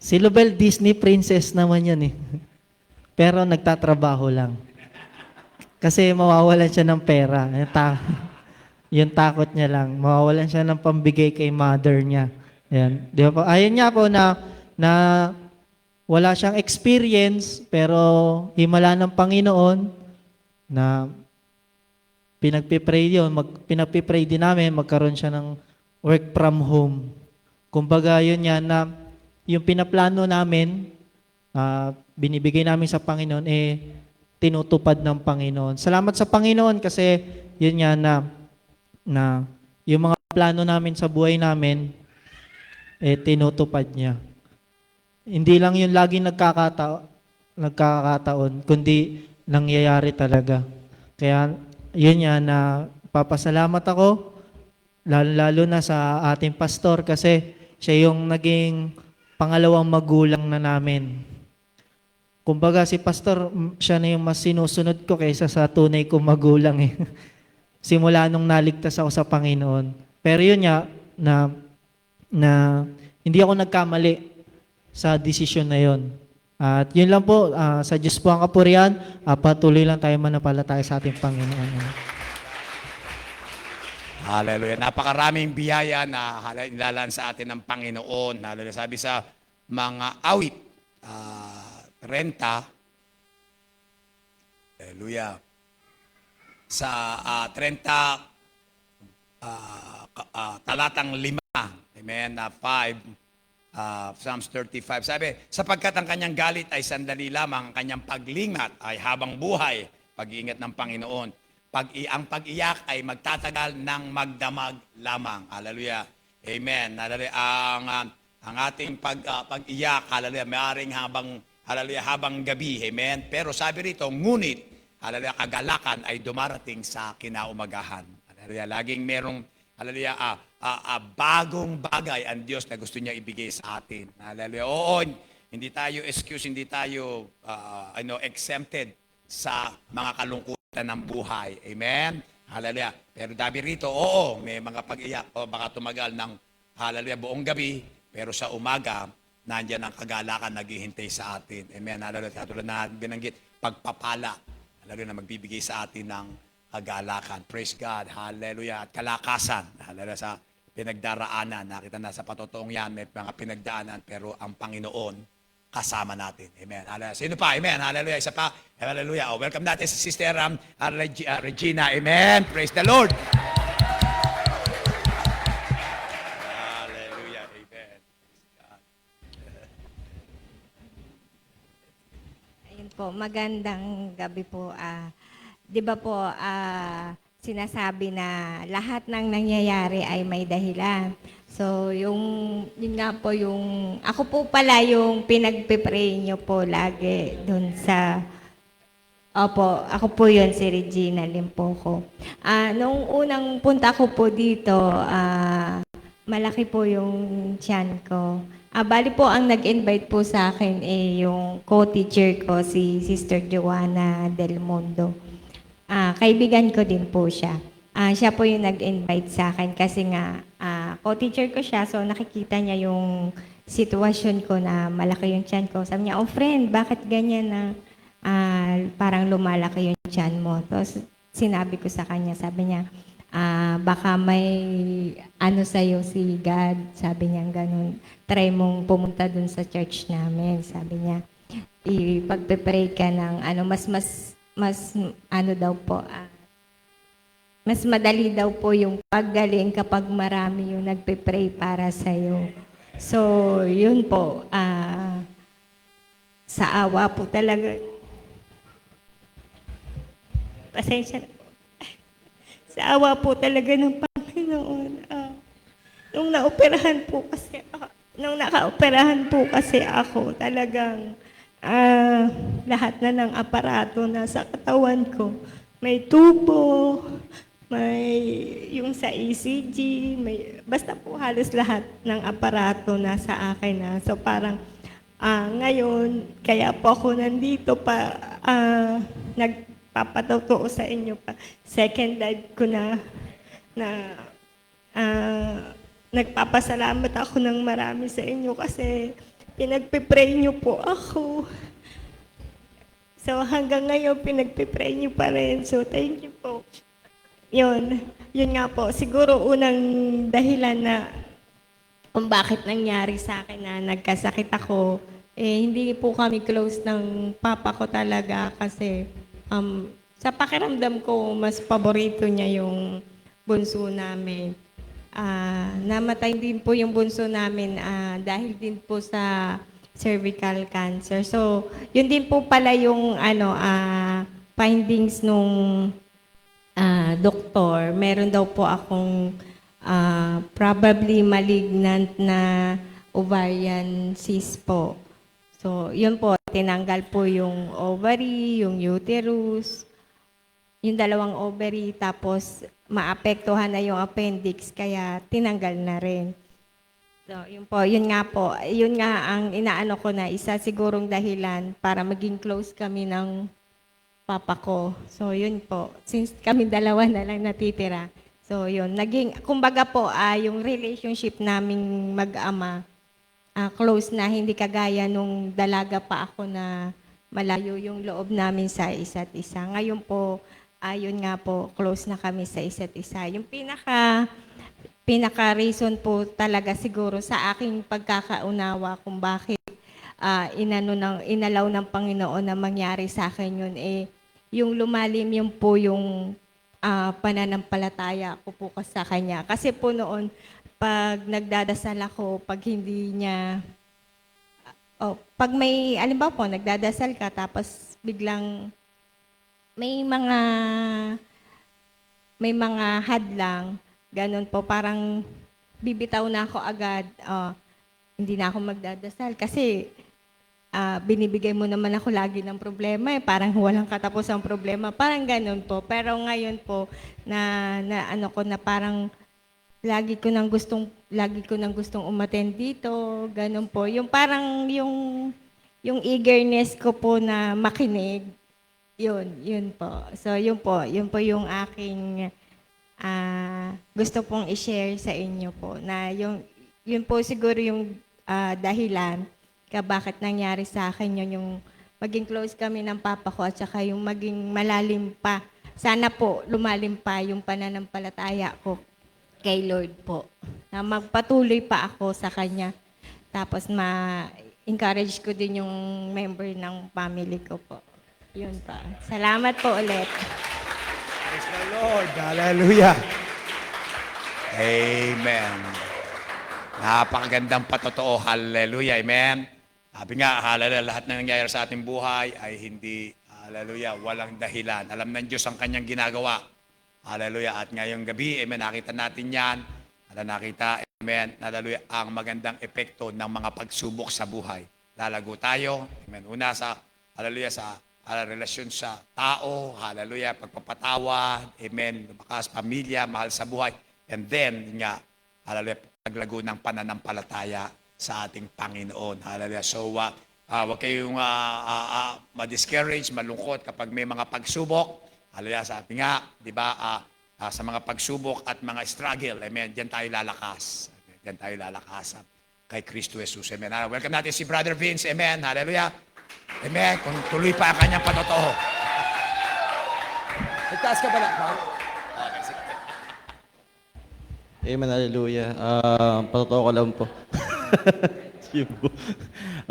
Si Lubel, Disney princess naman yan Pero nagtatrabaho lang. Kasi mawawalan siya ng pera. Yung takot niya lang. Mawawalan siya ng pambigay kay mother niya. Ayan. Di ba po? Ayun nga po na wala siyang experience, pero himala ng Panginoon na pinagpipray din namin, magkaroon siya ng work from home. Kumbaga yun yan na yung pinaplano namin, binibigay namin sa Panginoon, tinutupad ng Panginoon. Salamat sa Panginoon kasi yun nga na yung mga plano namin sa buhay namin, tinutupad niya. Hindi lang yung laging nagkakataon, kundi nangyayari talaga. Kaya yun nga na papasalamat ako, lalo na sa ating pastor kasi siya yung naging pangalawang magulang na namin. Kumbaga si pastor, siya na yung mas sinusunod ko kaysa sa tunay kong magulang Simula nung naligtas ako sa Panginoon. Pero yun nga, na hindi ako nagkamali sa desisyon na yun. At yun lang po, sa Diyos po ang kapurihan, patuloy lang tayo manampalataya sa ating Panginoon. Hallelujah. Napakaraming biyaya na nilalaan sa atin ng Panginoon. Hallelujah. Sabi sa mga awit, 30, hallelujah. Sa 30, talatang 5, Amen. 5, Psalms 35. Sabi, sapagkat ang kanyang galit ay sandali lamang, ang kanyang paglingat ay habang buhay, pag-iingat ng Panginoon. Ang pag-iyak ay magtatagal ng magdamag lamang. Hallelujah. Amen. Hallelujah. Ang ating pag-iyak, hallelujah, maaaring habang gabi. Amen. Pero sabi rito, ngunit, hallelujah, kagalakan ay dumarating sa kinaumagahan. Hallelujah. Laging merong, hallelujah, bagong bagay ang Diyos na gusto niya ibigay sa atin. Hallelujah. Oo, hindi tayo hindi tayo exempted sa mga kalungkutan ng buhay. Amen? Hallelujah. Pero dabi rito, oo, may mga pag-iyak o baka tumagal ng, hallelujah, buong gabi, pero sa umaga, nandiyan ang kagalakan naghihintay sa atin. Amen? Hallelujah. Katulad na binanggit, pagpapala. Hallelujah, na magbibigay sa atin ng kagalakan. Praise God. Hallelujah. At kalakasan. Hallelujah, sa pinagdaraanan. Nakita na sa patotoong yan, may mga pinagdaanan, pero ang Panginoon kasama natin. Amen. Hallelujah. Sino pa? Amen. Hallelujah. Isa pa. Hallelujah. Welcome natin si Sister Regina. Amen. Praise the Lord. Hallelujah. Amen. Ayun po, magandang gabi po. 'Di ba po, sinasabi na lahat ng nangyayari ay may dahilan. So, yun nga po ako po pala yung pinagpe-pray nyo po lagi dun sa, opo, ako po yun, si Regina Limpoco. Nung unang punta ko po dito, malaki po yung tiyan ko. Bali po ang nag-invite po sa akin yung co-teacher ko, si Sister Joanna Del Mundo. Kaibigan ko din po siya. Siya po yung nag-invite sa akin kasi nga co-teacher ko siya, so nakikita niya yung sitwasyon ko na malaki yung tiyan ko. Sabi niya, oh friend, bakit ganyan na parang lumalaki yung tiyan mo? Tapos sinabi ko sa kanya, sabi niya, baka may ano sa'yo si God. Sabi niya ganun, try mong pumunta dun sa church namin. Sabi niya, ipagpe-pray ka ng mas ano daw po, mas madali daw po yung paggaling kapag marami yung nagpe-pray para sa'yo. So, yun po, sa awa po talaga, pasensya na po. Sa awa po talaga ng Panginoon, nung naka-operahan po kasi ako, talagang lahat na ng aparato na sa katawan ko, may tubo, may yung sa ECG, basta po halos lahat ng aparato na sa akin na. So parang ngayon, kaya po ako nandito pa, nagpapatotoo sa inyo pa. Second life ko na nagpapasalamat ako ng marami sa inyo kasi pinagpipray niyo po ako. So hanggang ngayon, pinagpipray niyo pa rin. So thank you po. Yun nga po. Siguro unang dahilan na kung bakit nangyari sa akin na nagkasakit ako, hindi po kami close ng papa ko talaga kasi sa pakiramdam ko, mas paborito niya yung bunso namin. Namatay din po yung bunso namin dahil din po sa cervical cancer. So, yun din po pala yung findings nung doktor. Meron daw po akong probably malignant na ovarian cyst po. So, yun po, tinanggal po yung ovary, yung uterus, yung dalawang ovary, tapos maapektuhan na yung appendix, kaya tinanggal na rin. So, yun nga ang inaano ko na isa sigurong dahilan para maging close kami ng papa ko. So, yun po. Since kami dalawa na lang natitira. So, yun. Kumbaga po, yung relationship naming mag-ama, close na, hindi kagaya nung dalaga pa ako na malayo yung loob namin sa isa't isa. Ngayon po, yun nga po, close na kami sa isa't isa. Yung pinaka-reason po talaga siguro sa aking pagkakaunawa kung bakit inalaw ng Panginoon na mangyari sa akin yun, yung lumalim yun po yung pananampalataya ko po sa Kanya. Kasi po noon, pag nagdadasal ako, pag hindi niya, pag may, alimbawa po, nagdadasal ka, tapos biglang may mga, may mga hadlang, ganun po, parang bibitaw na ako agad, hindi na ako magdadasal. Kasi binibigay mo naman ako lagi ng problema, parang walang katapos ang problema, parang ganun po. Pero ngayon po, na ano ko na parang lagi ko nang gustong umattend dito, ganun po. Yung parang yung eagerness ko po na makinig, yun po. So yun po yung aking gusto pong i-share sa inyo po na yun po siguro yung dahilan bakit nangyari sa akin yun, yung maging close kami ng papa ko at saka yung maging malalim pa. Sana po lumalim pa yung pananampalataya ko kay Lord po. Na magpatuloy pa ako sa Kanya. Tapos ma-encourage ko din yung member ng family ko po. Yun pa. Salamat po ulit. Praise the Lord. Hallelujah. Amen. Napakagandang patotoo. Hallelujah. Amen. Sabi nga, hallelujah, lahat na nangyayari sa ating buhay ay hindi, hallelujah, walang dahilan. Alam ng Diyos ang kanyang ginagawa. Hallelujah. At ngayong gabi, amen, nakita natin yan. Nakita, amen, hallelujah, ang magandang epekto ng mga pagsubok sa buhay. Lalago tayo, amen, una sa, hallelujah, sa relasyon sa tao, hallelujah, pagpapatawad, amen, lumakas, pamilya, mahal sa buhay. And then, nga, hallelujah, paglago ng pananampalataya sa ating Panginoon. Hallelujah. So, huwag kayong ma-discourage, malungkot kapag may mga pagsubok. Hallelujah. Sabi nga, di ba, sa mga pagsubok at mga struggle, amen, diyan tayo lalakas. Diyan tayo lalakas kay Kristo Jesus. Amen. Welcome natin si Brother Vince. Amen. Hallelujah. Amen. Kung tuloy pa ang kanyang patotoo. Nagtaas ka ba lang? Okay, sige. Amen, hallelujah. Patotoo ko lang po.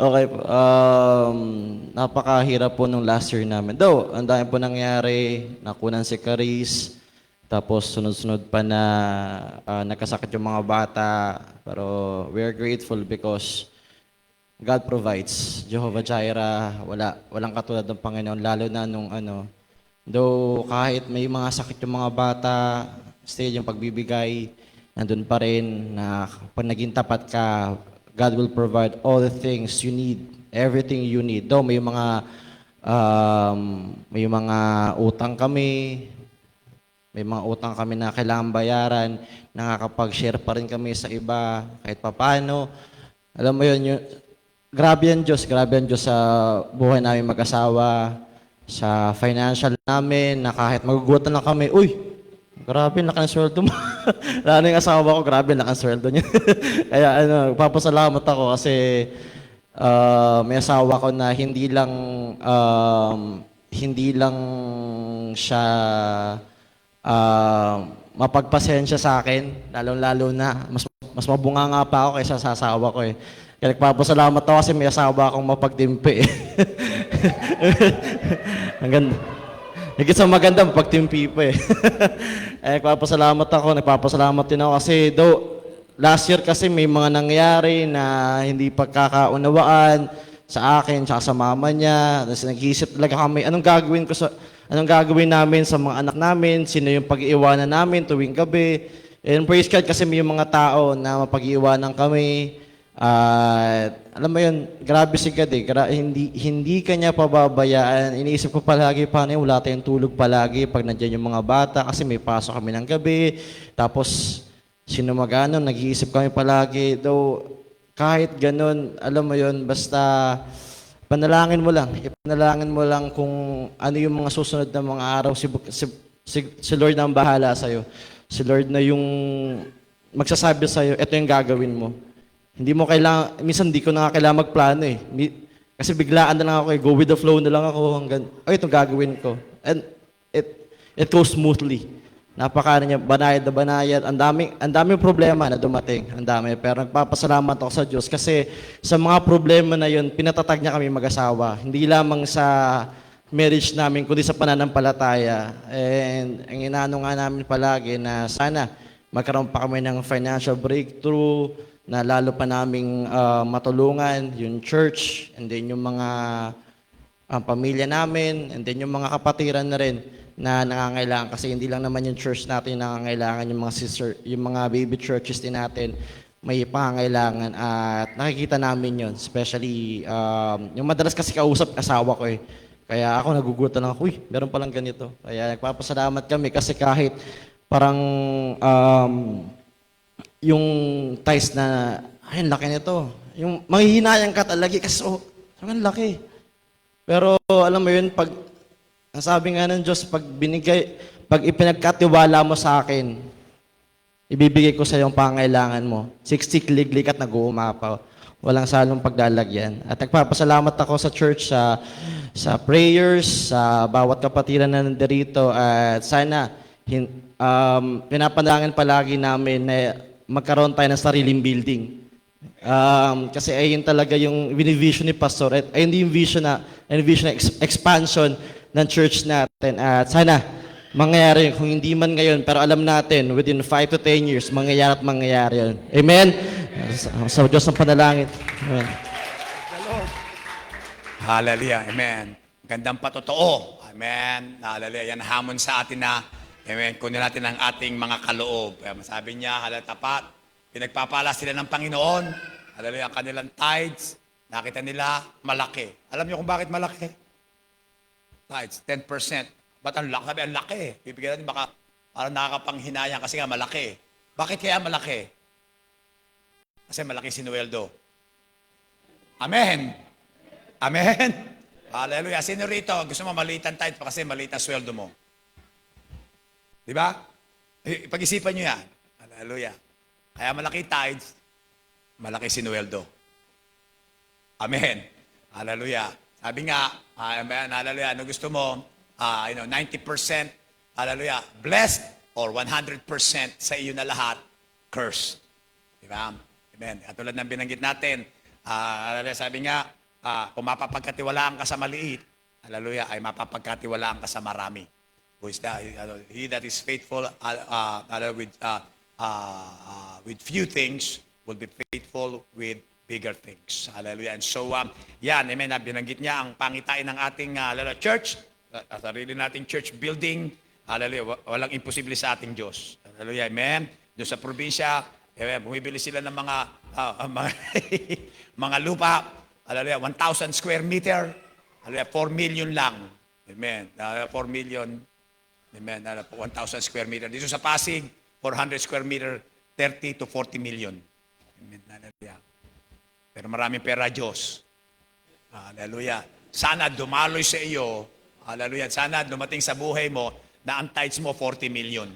Okay po. Napakahirap po nung last year namin. Though, ang dami po nangyari. Nakunan si Caris. Tapos sunod-sunod pa na nagkasakit yung mga bata. Pero we are grateful because God provides. Jehovah Jireh, walang katulad ng Panginoon. Lalo na nung though kahit may mga sakit yung mga bata, still yung pagbibigay, nandun pa rin na pag naging tapat ka, God will provide all the things you need, everything you need. Though may mga utang kami, na kailangan bayaran, nakakapag-share pa rin kami sa iba kahit papaano. Alam mo yun, grabe yan Diyos sa buhay namin mag-asawa, sa financial namin, na kahit magugutan lang kami, uy, grabe, laki ng sweldo mo. Lalo yung asawa ko, grabe, laki ng sweldo niya. Kaya papasalamat ako kasi may asawa ko na hindi lang siya mapagpasensya sa akin, lalong-lalo na. Mas mabunga nga pa ako kaysa sa asawa ko eh. Kaya nagpapasalamat ako kasi may asawa akong mapagtimpi eh. Ang ganda. Higit sa maganda, mapagtimpi pa eh. Nagpapasalamat din ako kasi last year kasi may mga nangyari na hindi pagkakaunawaan sa akin, tsaka sa mama niya. Tapos nag-iisip talaga kami, anong gagawin namin sa mga anak namin, sino yung pag-iiwanan namin tuwing gabi. And praise God kasi may mga tao na mapag-iiwanan kami. Alam mo yun, grabe si God eh. Hindi kanya pababayaan. Iniisip ko palagi, paano yun, wala tayong tulog palagi pag nandiyan yung mga bata kasi may pasok kami ng gabi. Tapos, sino nag-iisip kami palagi. Though, kahit ganun, alam mo yun, basta panalangin mo lang. Ipanalangin mo lang kung ano yung mga susunod na mga araw. Si Lord na ang bahala sa'yo. Si Lord na yung magsasabi sa'yo, ito yung gagawin mo. Hindi mo kailangan, minsan di ko na kailangan magplano eh. Kasi biglaan na lang ako go with the flow na lang ako hanggang, itong gagawin ko. And it goes smoothly. Banayad na banayad. Ang daming problema na dumating. Ang dami. Pero nagpapasalamat ako sa Diyos kasi sa mga problema na yun, pinatatag niya kami mag-asawa. Hindi lamang sa marriage namin, kundi sa pananampalataya. And ang inaano nga namin palagi na sana magkaroon pa kami ng financial breakthrough, na lalo pa naming matulungan yung church, and then yung mga pamilya namin, and then yung mga kapatiran na rin na nangangailangan, kasi hindi lang naman yung church natin yung nangangailangan, yung mga sister, yung mga baby churches din natin may pangangailangan, at nakikita namin yun, especially yung madalas kasi kausap asawa ko eh. Kaya ako nagugutan lang, uy, meron palang ganito. Kaya nagpapasalamat kami kasi kahit parang yung ties na, ay, ang laki nito. Yung manghihinayang ka talaga kasi, oh, ang laki. Pero alam mo yun, pag, ang sabi nga ng Diyos, pag ipinagkatiwala mo sa akin, ibibigay ko sa iyo ang pangailangan mo. Siksik, liglig at nag-uumapaw. Walang salong paglalagyan. At nagpapasalamat ako sa church, sa prayers, sa bawat kapatiran na nandirito. At sana, pinapanalangin palagi namin na magkaroon tayo ng sariling building. Kasi ayun talaga yung vision ni Pastor. At ayun yung vision na expansion ng church natin. At sana, mangyayari kung hindi man ngayon, pero alam natin, within 5 to 10 years, mangyayari yun. Amen? Sa Diyos ng panalangin. Amen. Hallelujah. Amen. Gandang patotoo. Amen. Hallelujah. Yan hamon sa atin na, amen, kunin natin ang ating mga kaloob. Kaya masabi niya, halatapat, pinagpapala sila ng Panginoon. Hallelujah. Ang kanilang tithes, nakita nila, malaki. Alam niyo kung bakit malaki? Tithes, 10%. Ba't ang laki? Sabi, ang laki. Bibigyan natin baka parang nakakapanghinayang kasi nga malaki. Bakit kaya malaki? Kasi malaki sinuweldo. Amen. Amen. Hallelujah. Sino rito? Gusto mo maliit ang tithe pa kasi maliit ang sweldo mo. Di ba? Pag-isipan nyo yan. Hallelujah. Kaya malaki tithes, malaki sinuweldo. Amen. Hallelujah. Sabi nga, amen, hallelujah, ano gusto mo? 90%, hallelujah, blessed, or 100% sa iyo na lahat, cursed. Di ba? Amen. At tulad ng binanggit natin, hallelujah, sabi nga, kung mapapagkatiwalaan ka sa maliit, hallelujah, ay mapapagkatiwalaan ka sa marami. Who is that? He that is faithful with few things will be faithful with bigger things. Hallelujah. And so, yan, amen, binanggit niya ang pangitain ng ating church, sarili nating church building. Hallelujah. Walang imposible sa ating Diyos. Hallelujah. Amen. Doon sa probinsya, bumibili sila ng mga lupa. Hallelujah. 1,000 square meter. Hallelujah. 4 million lang. Amen. 4 million. Amen. 1,000 square meter. Dito sa Pasig, 400 square meter, 30 to 40 million. Amen. Hallelujah. Pero maraming pera Diyos. Hallelujah. Sana dumaloy sa iyo. Hallelujah. Sana dumating sa buhay mo na ang tithes mo 40 million.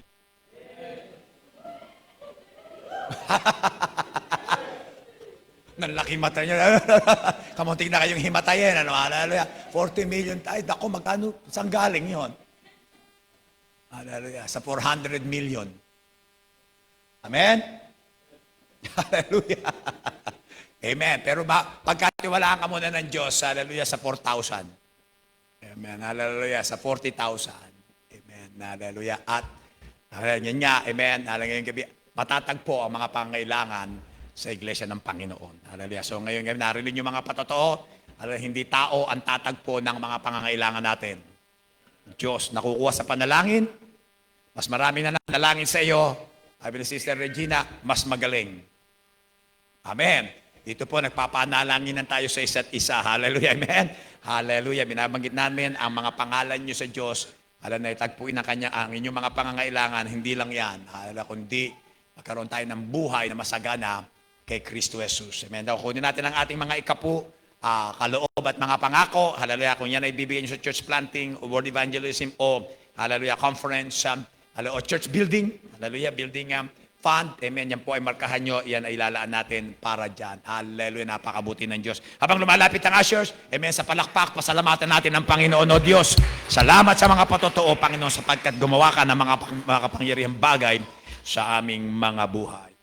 Nanlaki mata niya. Kamuntik na kayong himatayin. Ano? Hallelujah. 40 million tithes. Ako, magkano? Saan galing yun? Hallelujah. Sa 400 million. Amen? Hallelujah. Amen. Pero pagkatiwalaan ka muna ng Diyos, hallelujah, sa 4,000. Amen. Hallelujah. Sa 40,000. Amen. Hallelujah. At, yan nga, amen. Ngayong gabi, matatagpo ang mga pangailangan sa Iglesia ng Panginoon. Hallelujah. So ngayon gabi, narinig yung mga patotoo. Hindi tao ang tatagpo ng mga pangangailangan natin. Diyos, nakukuha sa panalangin. Mas marami na nanalangin sa iyo. Sabi ni Sister Regina, mas magaling. Amen. Dito po, nagpapanalangin tayo sa isa't isa. Hallelujah. Amen. Hallelujah. Binabanggit namin ang mga pangalan nyo sa Diyos. Alam na itagpuin ang kanya ang inyong mga pangangailangan. Hindi lang yan. Hallelujah. Kundi magkaroon tayo ng buhay na masagana kay Kristo Jesus. Amen. Daw, kunin natin ang ating mga ikapu, kaloob at mga pangako. Hallelujah. Kung yan ay bibigyan nyo sa church planting, o word evangelism, o hallelujah, conference, o church building. Hallelujah. Building fund. Amen. Yan po ay markahan nyo. Yan ay ilalaan natin para dyan. Hallelujah. Napakabuti ng Diyos. Habang lumalapit ang ushers, amen, sa palakpak, pasalamatan natin ang Panginoon o Diyos. Salamat sa mga patotoo, Panginoon, sapagkat gumawa ka ng mga kapangyarihang bagay sa aming mga buhay.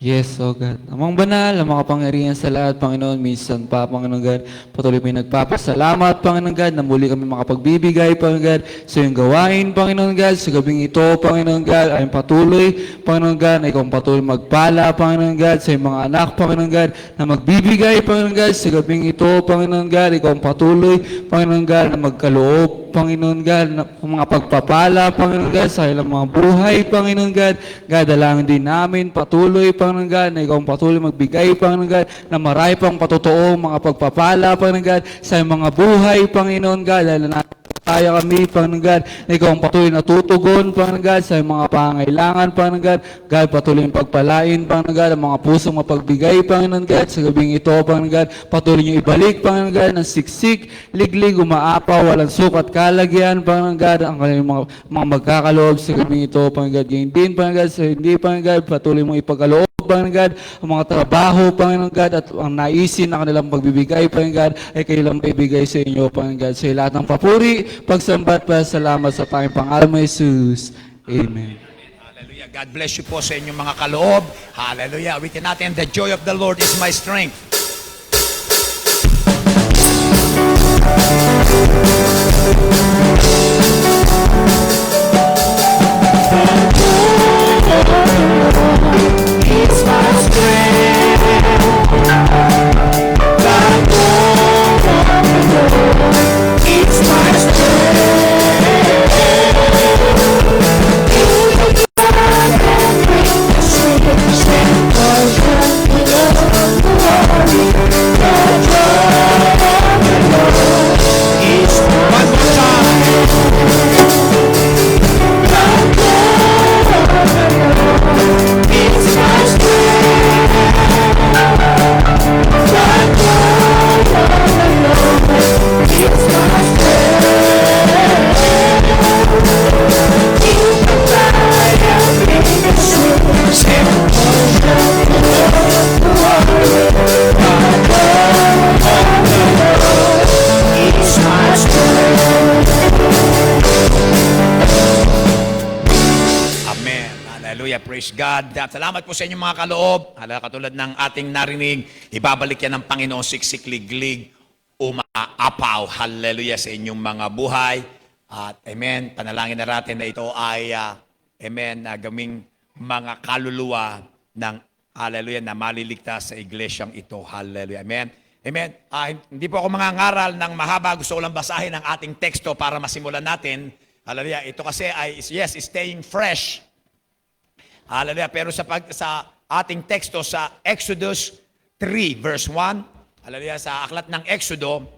Yes, oh God. Amang banal, ang makapangyarihan sa lahat, Panginoon, minsan pa, Panginoon God, patuloy kami nagpapasalamat, Panginoon God, na muli kami makapagbibigay, Panginoon God, sa iyong gawain, Panginoon God, sa gabing ito, Panginoon God, ay patuloy, Panginoon God, na ikaw ang patuloy magpala, Panginoon God, sa iyong mga anak, Panginoon God, na magbibigay, Panginoon God, sa gabing ito, Panginoon God, ikaw ang patuloy, Panginoon God, na magkaloob, Panginoon God, na mga pagpapala, Panginoon God, sa ilang mga buhay, Panginoon God, God, dalangin din namin, patuloy, Panginoon God, na ikaw ang patuloy magbigay, Panginoon God, na marami pang patotoong mga pagpapala, Panginoon God, sa mga buhay, Panginoon God, dahil na kaya kami, Panginoon God, na ikaw ang patuloy natutugon, Panginoon God, sa mga pangailangan, Panginoon God. God, patuloy yung pagpalain, Panginoon God, ang mga pusong mapagbigay, Panginoon God, sa gabing ito, Panginoon God. Patuloy niyo ibalik, Panginoon God, ng siksik, liglig, umaapaw, walang sukat, kalagyan, Panginoon God, ang kanilang mga magkakaloob sa gabing ito, Panginoon God. Ganyan din, Panginoon God, sa hindi, Panginoon God, patuloy mong ipagkaloob, Panginoon God, ang mga trabaho, Panginoon God, at ang naisin na kanilang pagbibigay, Panginoon God, ay kailang maibigay sa inyo, Panginoon God. Sa lahat ng papuri, pagsambat, salamat sa tayong pangalan mo, Jesus. Amen. Hallelujah. God bless you po sa inyong mga kaloob. Hallelujah. Awitin natin, the joy of the Lord is my strength. One more time. Amen. Hallelujah. Praise God. At salamat po sa inyong mga kaloob. Katulad ng ating narinig, ibabalik yan ng Panginoon siksikliglig, umaapaw. Hallelujah sa inyong mga buhay. At amen, panalangin na natin na ito ay, amen, gaming mga kaluluwa ng hallelujah na maliligtas sa iglesyang ito. Hallelujah. Amen. Amen. Hindi po ako mangangaral ng mahaba. Gusto ko lang basahin ang ating teksto para masimulan natin. Hallelujah. Ito kasi ay, yes, staying fresh. Hallelujah. Pero sa ating teksto sa Exodus 3 verse 1, hallelujah, sa aklat ng Exodo,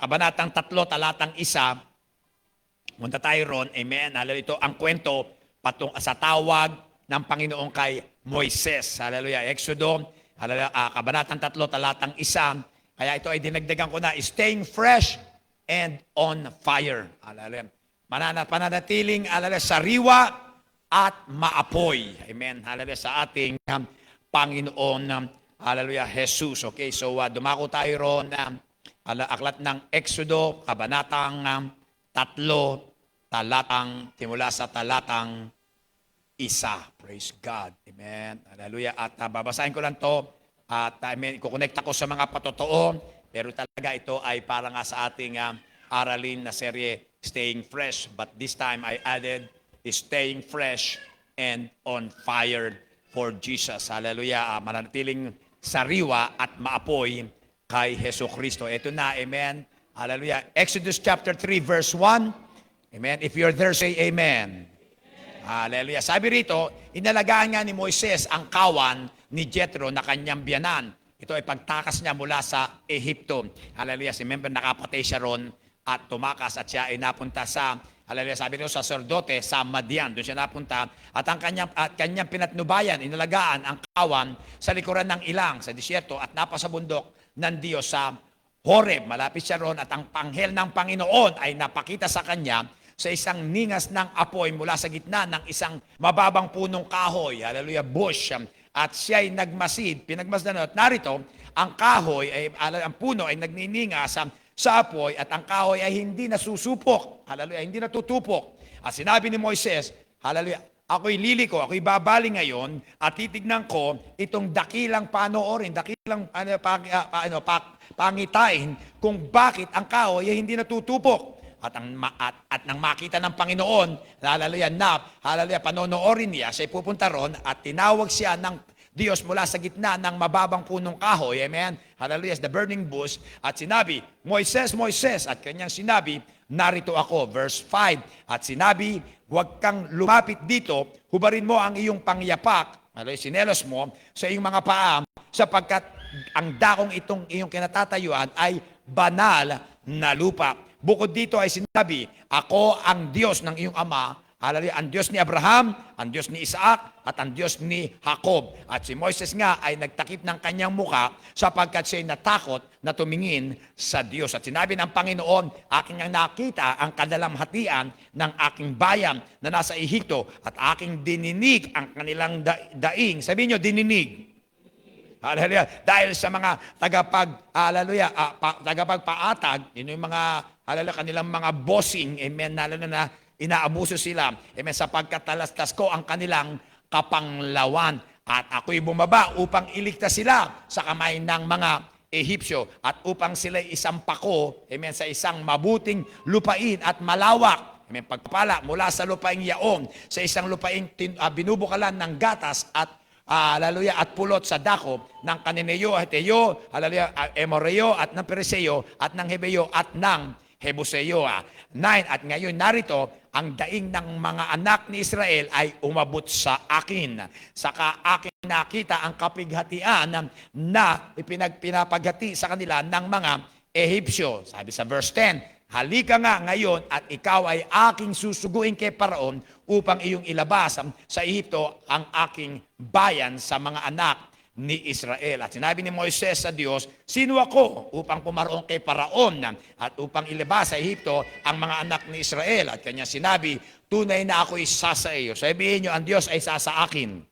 kabanatang 3, talatang 1, punta tayo ron, amen. Hallelujah. Ito ang kwento sa tawag ng Panginoon kay Moises. Hallelujah. Exodo, hallelujah, kabanatang 3, talatang 1. Kaya ito ay dinagdagan ko na, staying fresh and on fire. Hallelujah. Pananatiling, hallelujah, sariwa at maapoy. Amen. Hallelujah. Sa ating Panginoon, hallelujah, Jesus. Okay, so dumako tayo ron aklat ng Exodo, kabanatang 3, timula sa talatang 1. Praise God. Amen. Hallelujah. At babasahin ko lang to at amen, ikukonekta ko sa mga patotoo, pero talaga ito ay para nga sa ating aralin na serye, Staying Fresh. But this time I added, staying fresh and on fire for Jesus. Hallelujah. Mananatiling sariwa at maapoy kay Hesus Kristo. Ito na, amen. Hallelujah. Exodus chapter 3 verse 1. Amen. If you're there, say amen. Hallelujah. Sabi rito, inalagaan nga ni Moises ang kawan ni Jethro na kanyang biyanan. Ito ay pagtakas niya mula sa Ehipto. Hallelujah. Si member nakapatay siya ron at tumakas at siya ay napunta sa, hallelujah, sabi nito sa sacerdote sa Madian. Doon siya napunta at ang kanyang pinatnubayan, inalagaan ang kawan sa likuran ng ilang sa disyerto at napasa bundok ng Diyos sa Horeb. Malapit siya ron at ang panghel ng Panginoon ay napakita sa kanya sa isang ningas ng apoy mula sa gitna ng isang mababang punong kahoy, hallelujah, bush. At siya ay nagmasid, pinagmasdan at narito, ang kahoy, ang puno ay nagniningas sa apoy at ang kahoy ay hindi nasusupok, hallelujah, hindi natutupok. At sinabi ni Moises, hallelujah, ako'y liliko, ako'y babali ngayon at titignan ko itong dakilang panoorin, dakilang pangitain kung bakit ang kahoy ay hindi natutupok. At nang makita ng Panginoon, hallelujah, panonoorin niya, siya pupunta ron at tinawag siya ng Diyos mula sa gitna ng mababang punong kahoy, amen, hallelujah, the burning bush, at sinabi, Moises, Moises, at kanyang sinabi, narito ako, verse 5, at sinabi, huwag kang lumapit dito, hubarin mo ang iyong pangyapak, sinelos mo sa iyong mga paa, sapagkat ang dakong itong iyong kinatatayuan ay banal na lupa. Bukod dito ay sinabi, ako ang Diyos ng iyong ama, hallelujah, ang Diyos ni Abraham, ang Diyos ni Isaac, at ang Diyos ni Jacob. At si Moises nga ay nagtakip ng kanyang muka sapagkat siya'y natakot na tumingin sa Diyos. At sinabi ng Panginoon, aking ang nakita ang kadalamhatian ng aking bayan na nasa Ehipto at aking dininig ang kanilang daing. Sabihin nyo, dininig. Hallelujah. Dahil sa mga tagapagpaatag, yun yung mga, hallelujah, kanilang mga bossing, amen, hallelujah, na inaabuso sila, amen, sapagkat talastas ko ang kanilang kapanglawan. At ako'y bumaba upang iligtas sila sa kamay ng mga Ehipsyo at upang sila isang pako, amen, sa isang mabuting lupain at malawak. Amen, pagpapala mula sa lupaing yaon, sa isang lupaing binubukalan ng gatas at hallelujah, at pulot sa dako ng Kanineo, Heteo, hallelujah, Emoreo, at ng Periseo, at ng Hebeo, at ng Hebuseo. 9, at ngayon narito, ang daing ng mga anak ni Israel ay umabot sa akin. Saka akin nakita ang kapighatian na pinapaghati sa kanila ng mga Ehipsyo. Sabi sa verse 10, halika nga ngayon at ikaw ay aking susuguin kay Paraon upang iyong ilabas sa Ehipto ang aking bayan sa mga anak ni Israel. At sinabi ni Moises sa Diyos, sino ako upang pumaroon kay Paraon at upang ilabas sa Ehipto ang mga anak ni Israel? At kanya sinabi, tunay na ako isa sa iyo. Sabihin niyo, ang Diyos ay isa sa akin.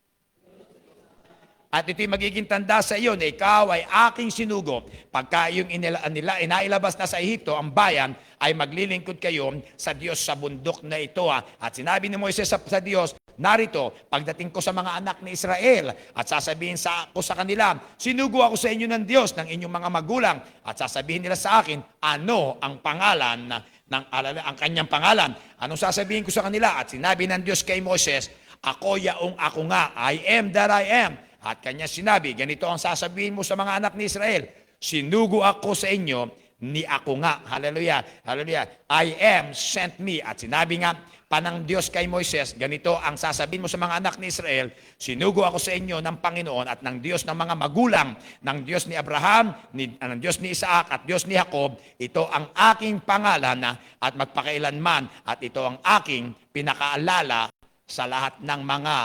At ito'y magiging tanda sa iyo na ikaw ay aking sinugo. Pagka yung inailabas na sa Ehipto, ang bayan, ay maglilingkod kayo sa Diyos sa bundok na ito. At sinabi ni Moises sa Diyos, narito, pagdating ko sa mga anak ni Israel, at sasabihin ko sa kanila, sinugo ako sa inyo ng Diyos, ng inyong mga magulang, at sasabihin nila sa akin, ano ang pangalan ang kanyang pangalan. Anong sasabihin ko sa kanila? At sinabi ng Diyos kay Moises, ako yaong ako nga, I am that I am. At kanya sinabi, ganito ang sasabihin mo sa mga anak ni Israel, sinugo ako sa inyo, ni ako nga. Hallelujah. Hallelujah. I am sent me. At sinabi nga pa ng Diyos kay Moises, ganito ang sasabihin mo sa mga anak ni Israel, sinugo ako sa inyo ng Panginoon at ng Diyos ng mga magulang, ng Diyos ni Abraham, ng Diyos ni Isaac at Diyos ni Jacob. Ito ang aking pangalan at magpakailanman at ito ang aking pinakaalala sa lahat ng mga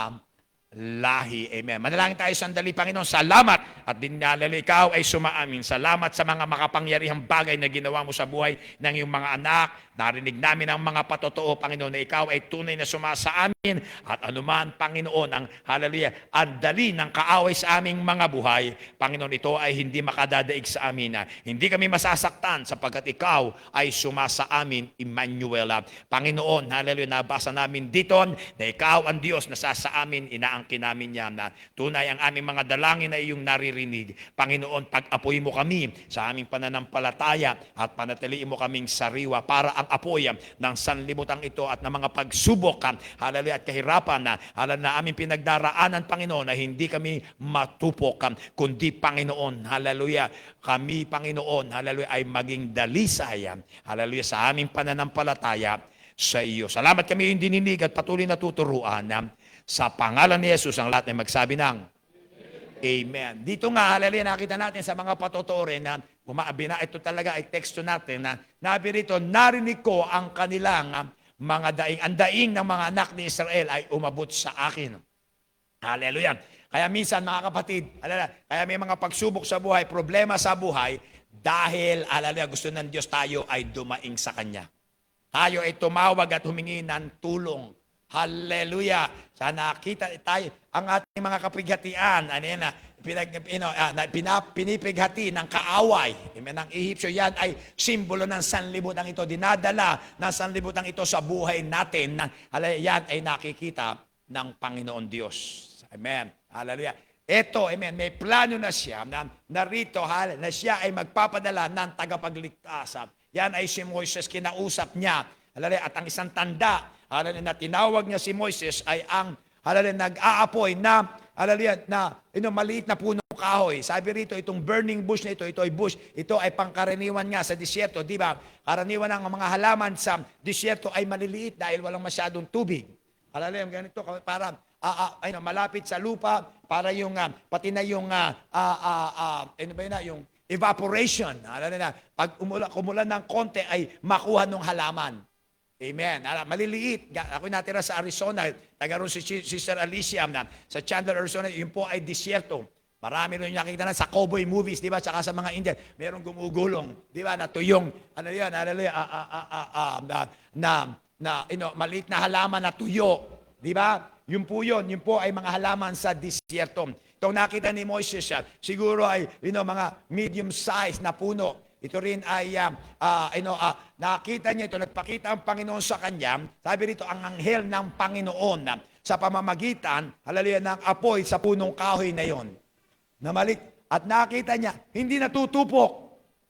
lahi. Amen. Manalangin tayo sandali, Panginoon. Salamat at dinalali ikaw ay sumaamin. Salamat sa mga makapangyarihang bagay na ginawa mo sa buhay ng iyong mga anak. Narinig namin ang mga patotoo, Panginoon, na ikaw ay tunay na sumasa amin at anuman, Panginoon, ang hallelujah, ang dali ng kaaway sa aming mga buhay, Panginoon, ito ay hindi makadadaig sa amin. Hindi kami masasaktan sapagkat ikaw ay sumasa amin, Emmanuel. Panginoon, hallelujah, nabasa namin dito na ikaw ang Diyos na sa amin, inaangkin namin yan na tunay ang aming mga dalangin na iyong naririnig. Panginoon, pag-apoy mo kami sa aming pananampalataya at panatiliin mo kaming sariwa para ang apoy ng sanlibutan ito at ng mga pagsubok, hallelujah, at kahirapan na aming pinagdaraanan, Panginoon, na hindi kami matupok, kundi, Panginoon, hallelujah, kami, Panginoon, hallelujah, ay maging dalisay, hallelujah, sa aming pananampalataya sa iyo. Salamat kami yung dininig at patuloy na tuturuan. Sa pangalan ni Jesus, ang lahat ay magsabi ng Amen. Dito nga, hallelujah, nakita natin sa mga patotoo na ito talaga ay teksto natin na nabirito, narinig ko ang kanilang mga daing. Ang daing ng mga anak ni Israel ay umabot sa akin. Hallelujah. Kaya minsan, mga kapatid, kaya may mga pagsubok sa buhay, problema sa buhay, dahil, hallelujah, gusto ng Diyos tayo ay dumaing sa Kanya. Tayo ay tumawag at humingi ng tulong. Hallelujah. Sana kita tayo ang ating mga kapighatian, pinipighati ng kaaway. Ng Ehipsyo, yan ay simbolo ng sanlibutan ito. Dinadala ng sanlibutan ito sa buhay natin. Yan ay nakikita ng Panginoon Diyos. Amen. Hallelujah. Ito, amen, may plano na siya na narito, na siya ay magpapadala ng tagapagligtas. Yan ay si Moises, kinausap niya. Hallelujah. At ang isang tanda, hallelujah, na tinawag niya si Moises ay ang, hallelujah, nag-aapoy na, hallelujah, na maliit na punong kahoy. Sabi rito, itong burning bush na ito ay bush. Ito ay pangkaraniwan nga sa disyerto, di ba? Karaniwan ng mga halaman sa disyerto ay maliliit dahil walang masyadong tubig. Hallelujah, ganito, para malapit sa lupa, para yung, pati na yung, yung evaporation. Hallelujah, pag umulan ng konti ay makuha ng halaman. Amen. Maliliit. Ako natira sa Arizona. Taga ron si Sister Alicia sa Chandler, Arizona. Yun po ay disyerto. Marami rin nakikita na sa cowboy movies, di ba? Tsaka sa mga Indian. Merong gumugulong, di ba? Na tuyong, maliit na halaman na tuyo. Di ba? Yun po yun. Yun po ay mga halaman sa disyerto. Itong nakita ni Moises, siguro ay mga medium size na puno. Ito rin ay, nakita niya ito, nagpakita ang Panginoon sa kanya. Sabi rito, ang anghel ng Panginoon sa pamamagitan, hallelujah, ng apoy sa punong kahoy na yon. At nakita niya, hindi natutupok.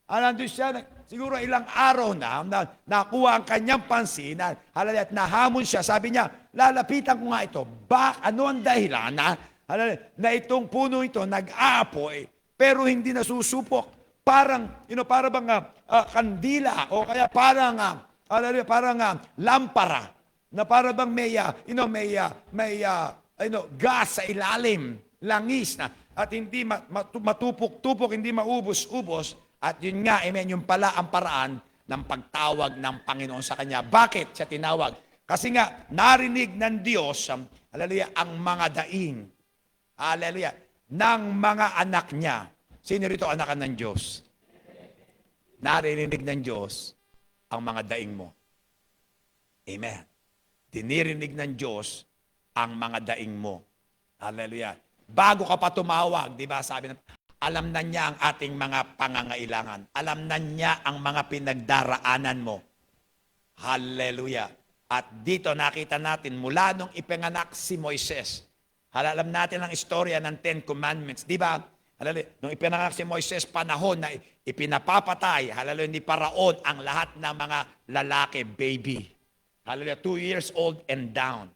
Nandun siya, siguro ilang araw na nakuha ang kanyang pansin, hallelujah, at nahamon siya. Sabi niya, lalapitan ko nga ito. Ano ang dahilan na itong puno ito nag-aapoy, pero hindi nasusupok? Parang, parang kandila o kaya parang lampara na parang may gas sa ilalim, langis na at hindi matupok-tupok, hindi maubos-ubos. At yun nga, amen, yung pala ang paraan ng pagtawag ng Panginoon sa kanya. Bakit siya tinawag? Kasi nga, narinig ng Diyos, hallelujah, ang mga daing, hallelujah, ng mga anak niya. Sino rito anak ng Diyos? Narinig ng Diyos ang mga daing mo. Amen. Dinirinig ng Diyos ang mga daing mo. Hallelujah. Bago ka pa tumawag, di ba, sabi na, alam na niya ang ating mga pangangailangan. Alam na niya ang mga pinagdaraanan mo. Hallelujah. At dito nakita natin, mula nung ipinganak si Moises, alam natin ang istorya ng Ten Commandments, di ba? Nung ipinanganak si Moises, panahon na ipinapapatay, hallelujah, ni Paraon ang lahat ng mga lalaki, baby. Hallelujah, 2 years old and down.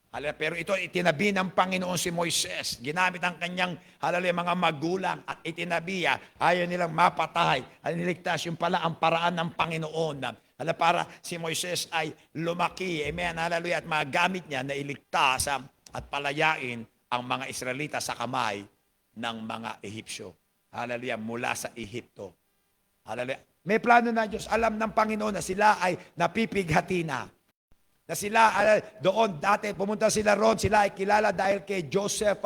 Hallelujah, pero ito itinabi ng Panginoon si Moises. Ginamit ang kanyang, hallelujah, mga magulang at itinabi, ayaw nilang mapatay. Niligtas yung pala ang paraan ng Panginoon. Hallelujah, para si Moises ay lumaki, amen, hallelujah, at magamit niya na iligtas at palayain ang mga Israelita sa kamay ng mga Ehipsyo. Hallelujah, mula sa Ehipto. Hallelujah. May plano na Diyos. Alam ng Panginoon na sila ay napipighati na. Na sila doon, dati pumunta sila ron, sila ay kilala dahil kay Joseph,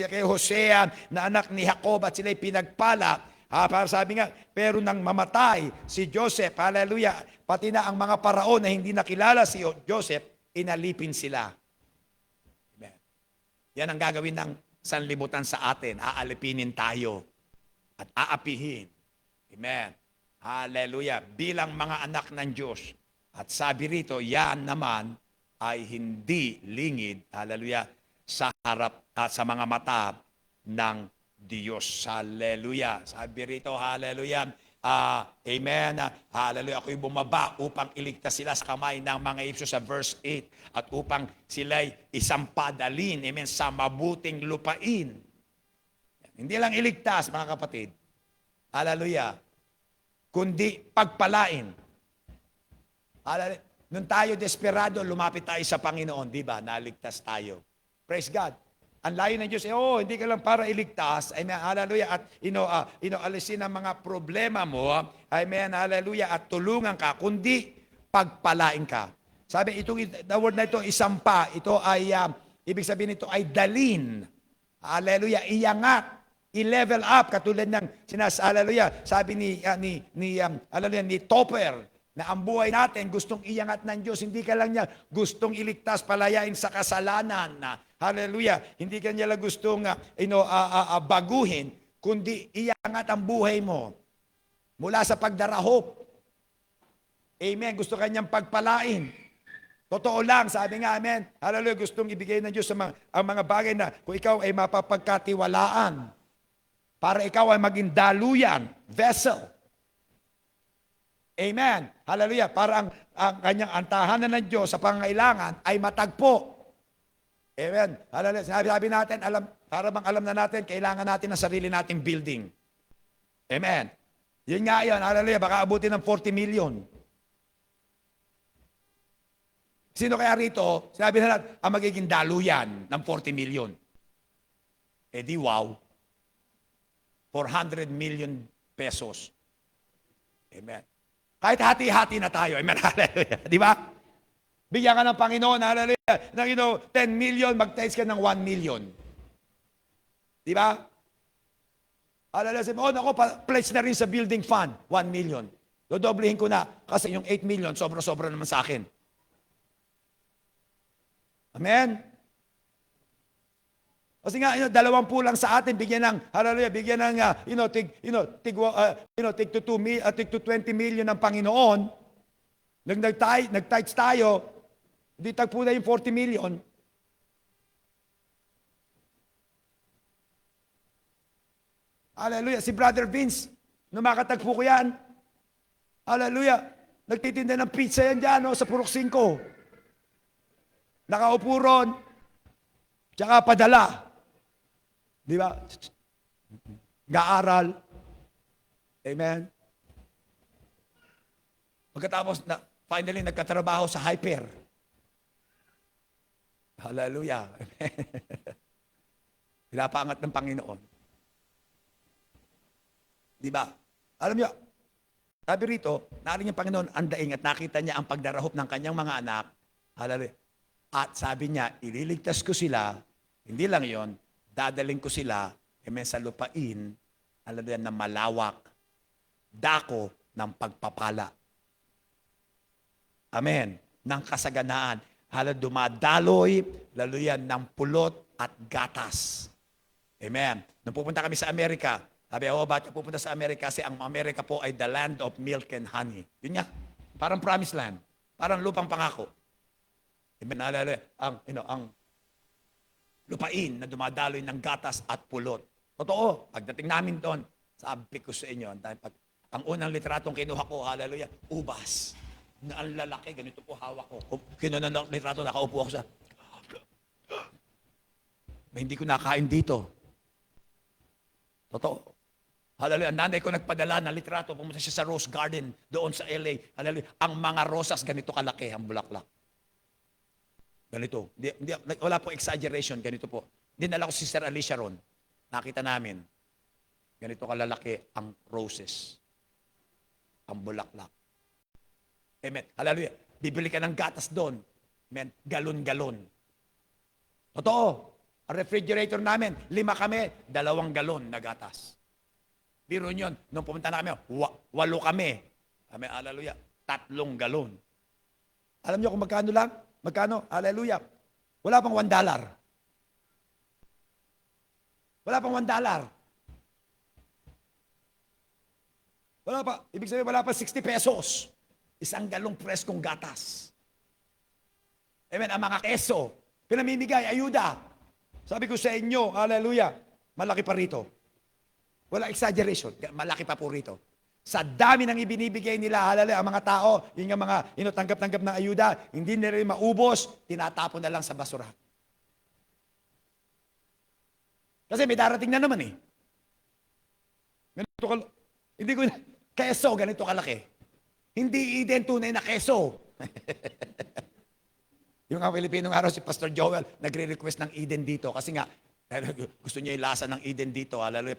kay Hosea, na anak ni Jacob, at sila ay pinagpala. Para sabi nga, pero nang mamatay si Joseph, hallelujah, pati na ang mga paraon na hindi nakilala si Joseph, inalipin sila. Amen. Yan ang gagawin ng sanlibutan sa atin. Aalipinin tayo at aapihin. Amen. Hallelujah. Bilang mga anak ng Diyos. At sabi rito, yan naman ay hindi lingid, hallelujah, sa harap sa mga mata ng Diyos. Hallelujah. Sabi rito, hallelujah. Amen. Hallelujah. Ako'y bumaba upang iligtas sila sa kamay ng mga Ehipsyo sa verse 8 at upang sila'y isampadalin, amen, sa mabuting lupain. Hindi lang iligtas, mga kapatid. Hallelujah. Kundi pagpalain. Hallelujah. Nung tayo desperado, lumapit tayo sa Panginoon, di ba? Naligtas tayo. Praise God. Ang layo ng Diyos, hindi ka lang para iligtas, amen, hallelujah, at alisin ang mga problema mo, amen, hallelujah, at tulungan ka, kundi pagpalain ka. Sabi, the word na ito, isampa, ito ay, ibig sabihin ito ay dalin, hallelujah, iyangat, i-level up, katulad ng hallelujah, sabi ni Topper, na ang buhay natin gustong iyangat ng Diyos, hindi ka lang niya gustong iligtas, palayain sa kasalanan, hallelujah, hindi ka niya lang gustong baguhin, kundi iyangat ang buhay mo mula sa pagdarahop. Amen, gusto kanyang pagpalain. Totoo lang, sabi nga, amen. Hallelujah, gustong ibigay ng Diyos ang mga bagay na kung ikaw ay mapapagkatiwalaan para ikaw ay maging daluyan, vessel. Amen. Hallelujah. Para ang kanyang antahanan ng Diyos sa pangailangan ay matagpo. Amen. Hallelujah. Sabi natin, para bang alam na natin, kailangan natin ng sarili nating building. Amen. Yun nga yun. Hallelujah. Baka abutin ng 40 million. Sino kaya rito, sinabi na natin, ang magiging daluyan ng 40 million? Eh di wow. 400 million pesos. Amen. Kahit hati-hati na tayo. Amen. Hallelujah. Di ba? Bigyan ka ng Panginoon. Hallelujah. Ng 10 million, mag-taste ka ng 1 million. Di ba? Hallelujah. Sabi, naku, pledge na rin sa building fund. 1 million. Dodoblihin ko na. Kasi yung 8 million, sobra-sobra naman sa akin. Amen? Kasi nga, 20 lang sa atin, bigyan ng, hallelujah, bigyan ng, tig to 20 million ng Panginoon. Nag-tithes tayo, di tagpo na yung 40 million. Hallelujah, si Brother Vince, nung makatagpo ko yan, hallelujah, nagtitinda ng pizza yan dyan, sa Purok 5. Nakaupo ron, tsaka padala. Di ba? Gaaral. Amen. Pagkatapos, finally, nagkatrabaho sa Hyper. Hallelujah. Pinapaangat ng Panginoon. Di ba? Alam niyo, sabi rito, narinig yung Panginoon ang daing at nakita niya ang pagdarahop ng kanyang mga anak. Hallelujah. At sabi niya, ililigtas ko sila, hindi lang yon, dadaling ko sila, sa lupain, hallelujah, na malawak, dako ng pagpapala. Amen. Ng kasaganaan. Hallelujah, dumadaloy, lalo yan, ng pulot at gatas. Amen. Nung pupunta kami sa Amerika, sabi, bakit pupunta sa Amerika? Kasi ang Amerika po ay the land of milk and honey. Yun nga, parang promised land. Parang lupang pangako. Ang lupain na dumadaloy ng gatas at pulot. Totoo, pagdating namin doon, sabi ko sa inyo, ang unang litratong kinuha ko, hallelujah, ubas. Na ang lalaki, ganito po hawak ko. Kinuha ng litrato, nakaupo ako sa, hindi ko nakain dito. Totoo. Hallelujah, ang nanay ko nagpadala ng litrato, pumunta siya sa Rose Garden, doon sa LA. Hallelujah, ang mga rosas, ganito kalaki, ang bulaklak. Ganito. Wala pong exaggeration. Ganito po. Dinala ko si Sister Alicia ron. Nakita namin. Ganito kalalaki ang roses. Ang bulaklak. Amen. Hallelujah. Bibili ka ng gatas doon. Amen. Galon-galon. Totoo. Ang refrigerator namin, 5 kami, 2 galon na gatas. Biro yun. Nung pumunta na kami, 8 kami. Amen. Hallelujah. 3 galon. Alam niyo kung magkano lang? Magkano? Hallelujah. Wala pang $1. Wala pang $1. Wala pa. Ibig sabihin, wala pa 60 pesos. 1 galong preskong gatas. Amen. Ang mga keso, pinamimigay, ayuda. Sabi ko sa inyo, hallelujah, malaki pa rito. Wala exaggeration. Malaki pa po rito. Sa dami ng ibinibigay nila, hallelujah, ang mga tao, yung mga tanggap-tanggap ng ayuda, hindi na rin maubos, tinatapon na lang sa basura. Kasi may darating na naman eh. Hindi ko, keso, ganito kalaki. Hindi Eden tunay na keso. Yung mga Pilipinong araw, si Pastor Joel, nagre-request ng Eden dito kasi nga, gusto niya yung lasa ng Eden dito, hallelujah,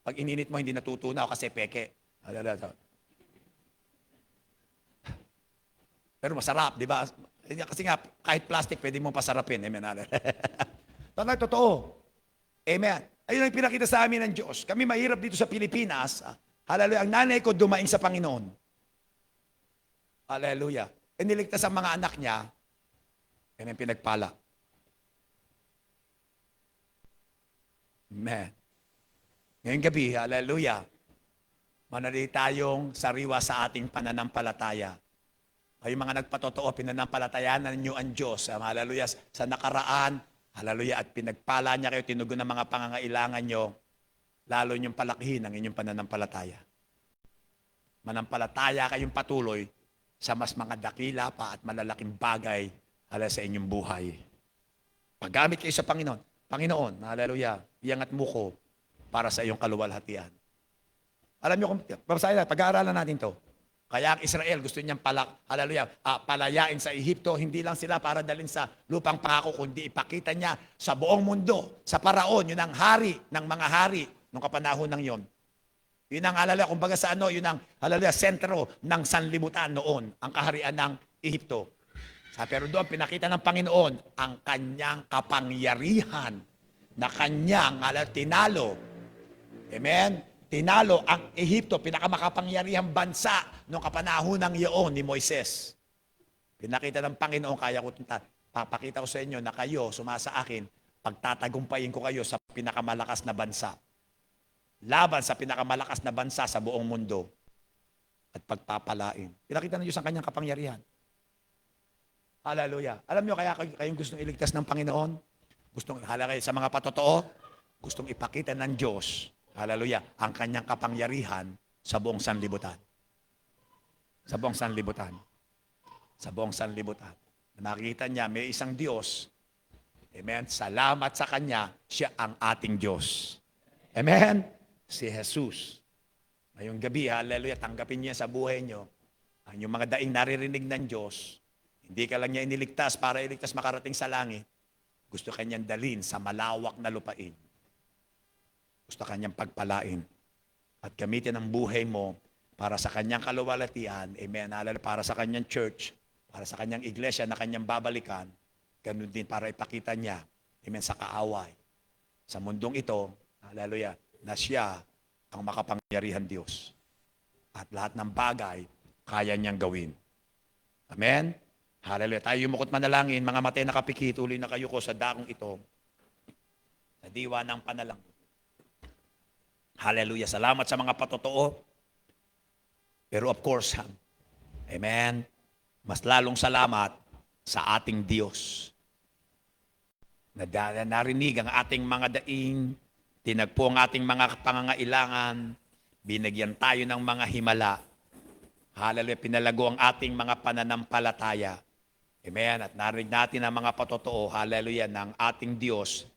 pag ininit mo, hindi natutunaw kasi peke. Pero masarap, di ba? Kasi nga, kahit plastic, pwede mong pasarapin. Amen. Totoo. Amen. Ayun ang pinakita sa amin ng Diyos. Kami mahirap dito sa Pilipinas. Hallelujah. Ang nanay ko dumaing sa Panginoon. Hallelujah. E niligtas ang mga anak niya. Yan ang pinagpala. Amen. Ngayong gabi, hallelujah. Manali tayong sariwa sa ating pananampalataya. Kayong mga nagpatotoo, pinanampalatayanan ninyo ang Diyos. Hallelujah. Sa nakaraan, hallelujah, at pinagpala niya kayo, tinugon ng mga pangangailangan nyo, lalo niyong palakihin ang inyong pananampalataya. Manampalataya kayong patuloy sa mas mga dakila pa at malalaking bagay sa inyong buhay. Paggamit kayo sa Panginoon, Panginoon, hallelujah, iangat mo ko para sa iyong kaluwalhatian. Alam niyo, pag-aaralan natin to. Kaya ang Israel gusto niyang palayain sa Ehipto, hindi lang sila para dalhin sa lupang pangako, kundi ipakita niya sa buong mundo, sa Paraon, yun ang hari ng mga hari nung kapanahon ng yon. Yun ang kumbaga sa yun ang sentro ng sanlibutan noon, ang kaharian ng Ehipto. Pero doon pinakita ng Panginoon ang kanyang kapangyarihan na kanyang tinalo. Amen? Tinalo ang Ehipto, pinakamakapangyarihang bansa noong kapanahon ng iyon ni Moises. Pinakita ng Panginoon, kaya ko papakita ko sa inyo na kayo, sumasa akin, pagtatagumpayin ko kayo sa pinakamalakas na bansa. Laban sa pinakamalakas na bansa sa buong mundo at pagpapalain. Pinakita ng Diyos ang kanyang kapangyarihan. Hallelujah. Alam niyo kaya kayong gustong iligtas ng Panginoon? Gustong kayo sa mga patotoo? Gustong ipakita ng Diyos, hallelujah, ang kanyang kapangyarihan sa buong sanlibutan. Sa buong sanlibutan. Sa buong sanlibutan. Nakikita niya, may isang Diyos. Amen. Salamat sa Kanya, siya ang ating Diyos. Amen. Si Jesus. Ngayong gabi, hallelujah, tanggapin niya sa buhay niyo ang yung mga daing naririnig ng Diyos. Hindi ka lang niya iniligtas para iligtas makarating sa langit. Gusto kanyang dalhin sa malawak na lupain. Gusto kanyang pagpalain. At gamitin ang buhay mo para sa kanyang kaluwalhatian. Amen. Para sa kanyang church, para sa kanyang iglesia na kanyang babalikan. Ganun din para ipakita niya, amen, sa kaaway. Sa mundong ito, hallelujah, na siya ang makapangyarihan Diyos. At lahat ng bagay, kaya niyang gawin. Amen? Hallelujah. Tayo yumukot manalangin, mga matay na kapikit, tuloy na kayo ko sa dakong ito. Sa diwa ng panalangin. Hallelujah. Salamat sa mga patotoo. Pero of course, amen, mas lalong salamat sa ating Diyos. Narinig ang ating mga daing, tinagpo ang ating mga pangangailangan, binigyan tayo ng mga himala. Hallelujah. Pinalago ang ating mga pananampalataya. Amen. At narinig natin ang mga patotoo, hallelujah, ng ating Diyos.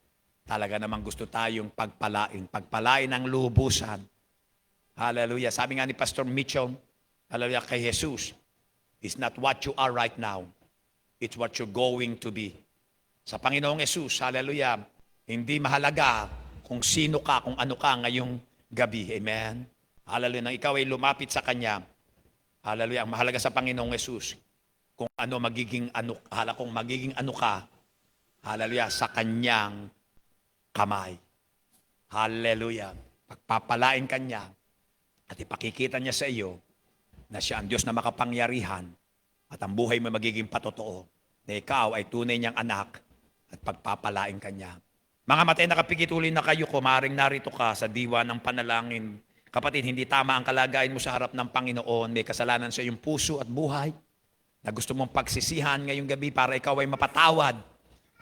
Talaga namang gusto tayong pagpalain. Pagpalain ang lubusan. Hallelujah. Sabi nga ni Pastor Mitchell, hallelujah, kay Jesus, it's not what you are right now. It's what you're going to be. Sa Panginoong Jesus, hallelujah, hindi mahalaga kung sino ka, kung ano ka ngayong gabi. Amen. Hallelujah. Nang ikaw ay lumapit sa Kanya, hallelujah, ang mahalaga sa Panginoong Jesus, kung ano magiging ano ka, hallelujah, sa Kanyang kamay. Hallelujah. Pagpapalain ka niya at ipakikita niya sa iyo na siya ang Diyos na makapangyarihan at ang buhay mo magiging patotoo na ikaw ay tunay niyang anak at pagpapalain ka niya. Mga matay na kapikituloy na kayo ko, maaaring narito ka sa diwa ng panalangin. Kapatid, hindi tama ang kalagayan mo sa harap ng Panginoon. May kasalanan sa iyong puso at buhay na gusto mong pagsisihan ngayong gabi para ikaw ay mapatawad.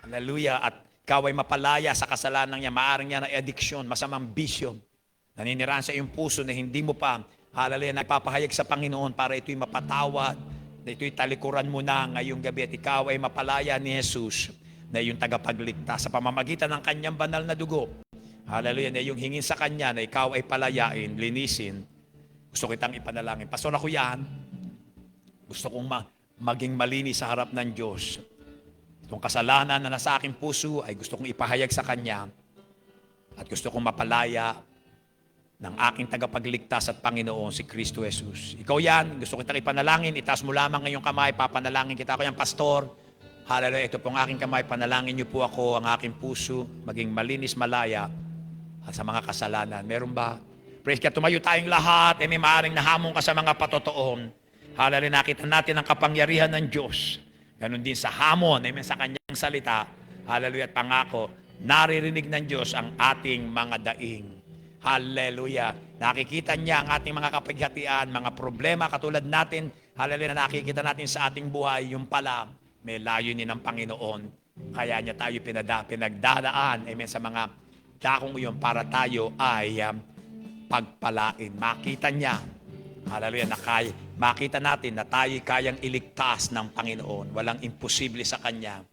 Hallelujah. At ikaw ay mapalaya sa kasalanan niya. Maaring niya na addiction, masamang bisyo. Naninirahan sa iyong puso na hindi mo pa, hallelujah, nagpapahayag sa Panginoon para ito'y mapatawad, na ito'y talikuran mo na ngayong gabi at ikaw ay mapalaya ni Jesus na iyong tagapagligtas sa pamamagitan ng kanyang banal na dugo. Hallelujah, na iyong hingin sa kanya na ikaw ay palayain, linisin. Gusto kitang ipanalangin. Pastor, ako yan. Gusto kong maging malinis sa harap ng Diyos. Itong kasalanan na nasa aking puso ay gusto kong ipahayag sa Kanya at gusto kong mapalaya ng aking tagapagligtas at Panginoon, si Kristo Jesus. Ikaw yan, gusto kitang ipanalangin, itaas mo lamang ngayong kamay, papanalangin kita. Ako yan, Pastor. Hallelujah, ito pong aking kamay, panalangin niyo po ako, ang aking puso, maging malinis, malaya at sa mga kasalanan. Meron ba? Praise God, tumayo tayong lahat, may maaaring nahamon ka sa mga patotoon. Hallelujah, nakita natin ang kapangyarihan ng Diyos. Ganon din sa hamon, amen, sa kanyang salita. Hallelujah, at pangako, naririnig ng Diyos ang ating mga daing. Hallelujah. Nakikita niya ang ating mga kapighatian, mga problema katulad natin. Hallelujah, na nakikita natin sa ating buhay, yung pala, may layunin ng Panginoon. Kaya niya tayo pinagdadaan, amen, sa mga dakong iyon para tayo ay pagpalain. Makita niya, hallelujah, makita natin na tayo kayang iligtas ng Panginoon. Walang imposible sa Kanya.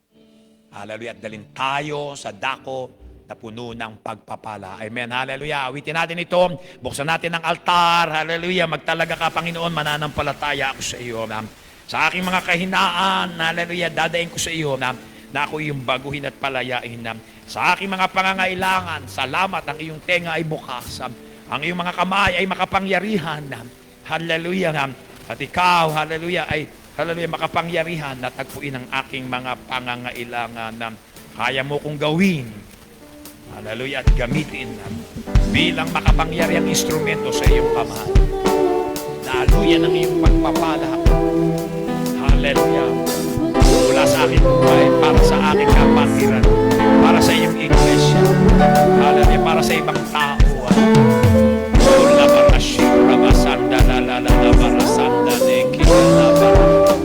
Hallelujah, at dalhin tayo sa dako na puno ng pagpapala. Amen. Hallelujah. Awitin natin ito. Buksan natin ang altar. Hallelujah. Magtalaga ka, Panginoon. Mananampalataya ako sa iyo. Sa aking mga kahinaan, hallelujah, dadaing ko sa iyo na ako yung baguhin at palayain. Sa aking mga pangangailangan, salamat, ang iyong tenga ay bukas. Ang iyong mga kamay ay makapangyarihan. Hallelujah. At ikaw, hallelujah, ay hallelujah, makapangyarihan na tagpuin ang aking mga pangangailangan na kaya mo kong gawin. Hallelujah, at gamitin bilang makapangyarihang instrumento sa iyong kamay. Naluyan ang iyong pagpapala. Hallelujah. Mula sa aking buhay, para sa aking kapatiran, para sa iyong iglesia. Hallelujah, para sa ibang tao. Ola barashira basanda la la la la barasanda de kila bar.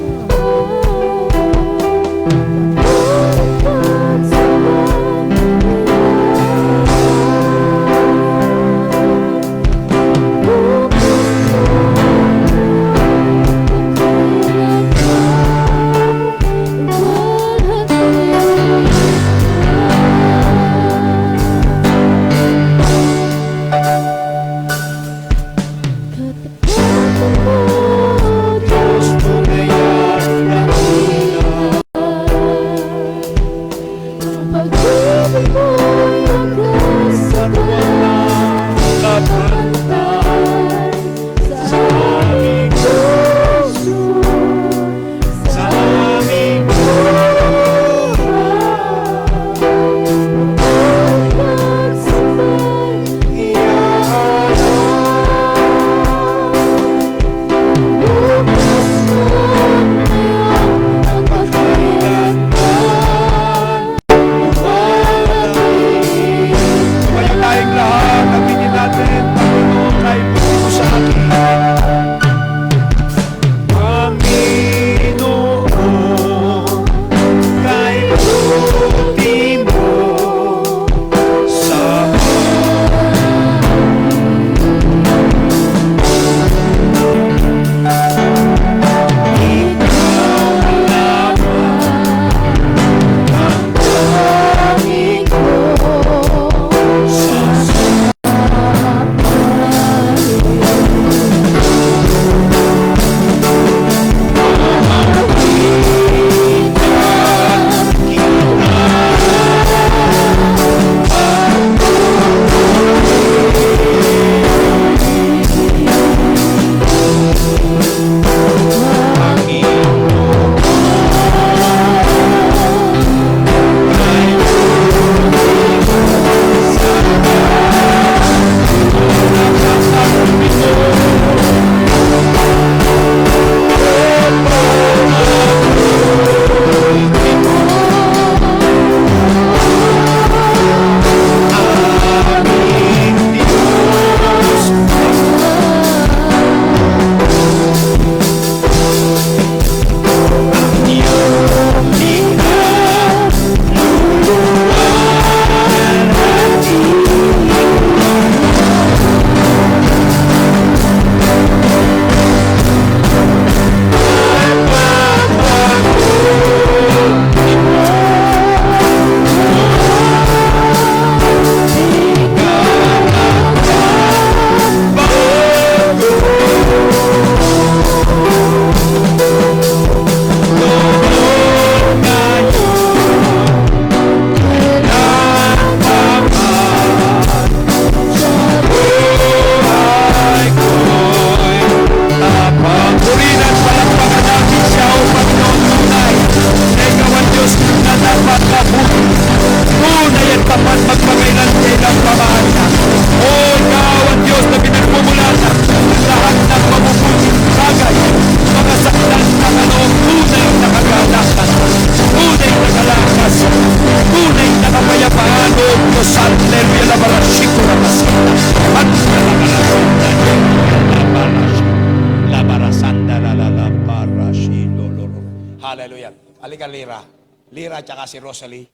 Lira tsaka si Rosalie.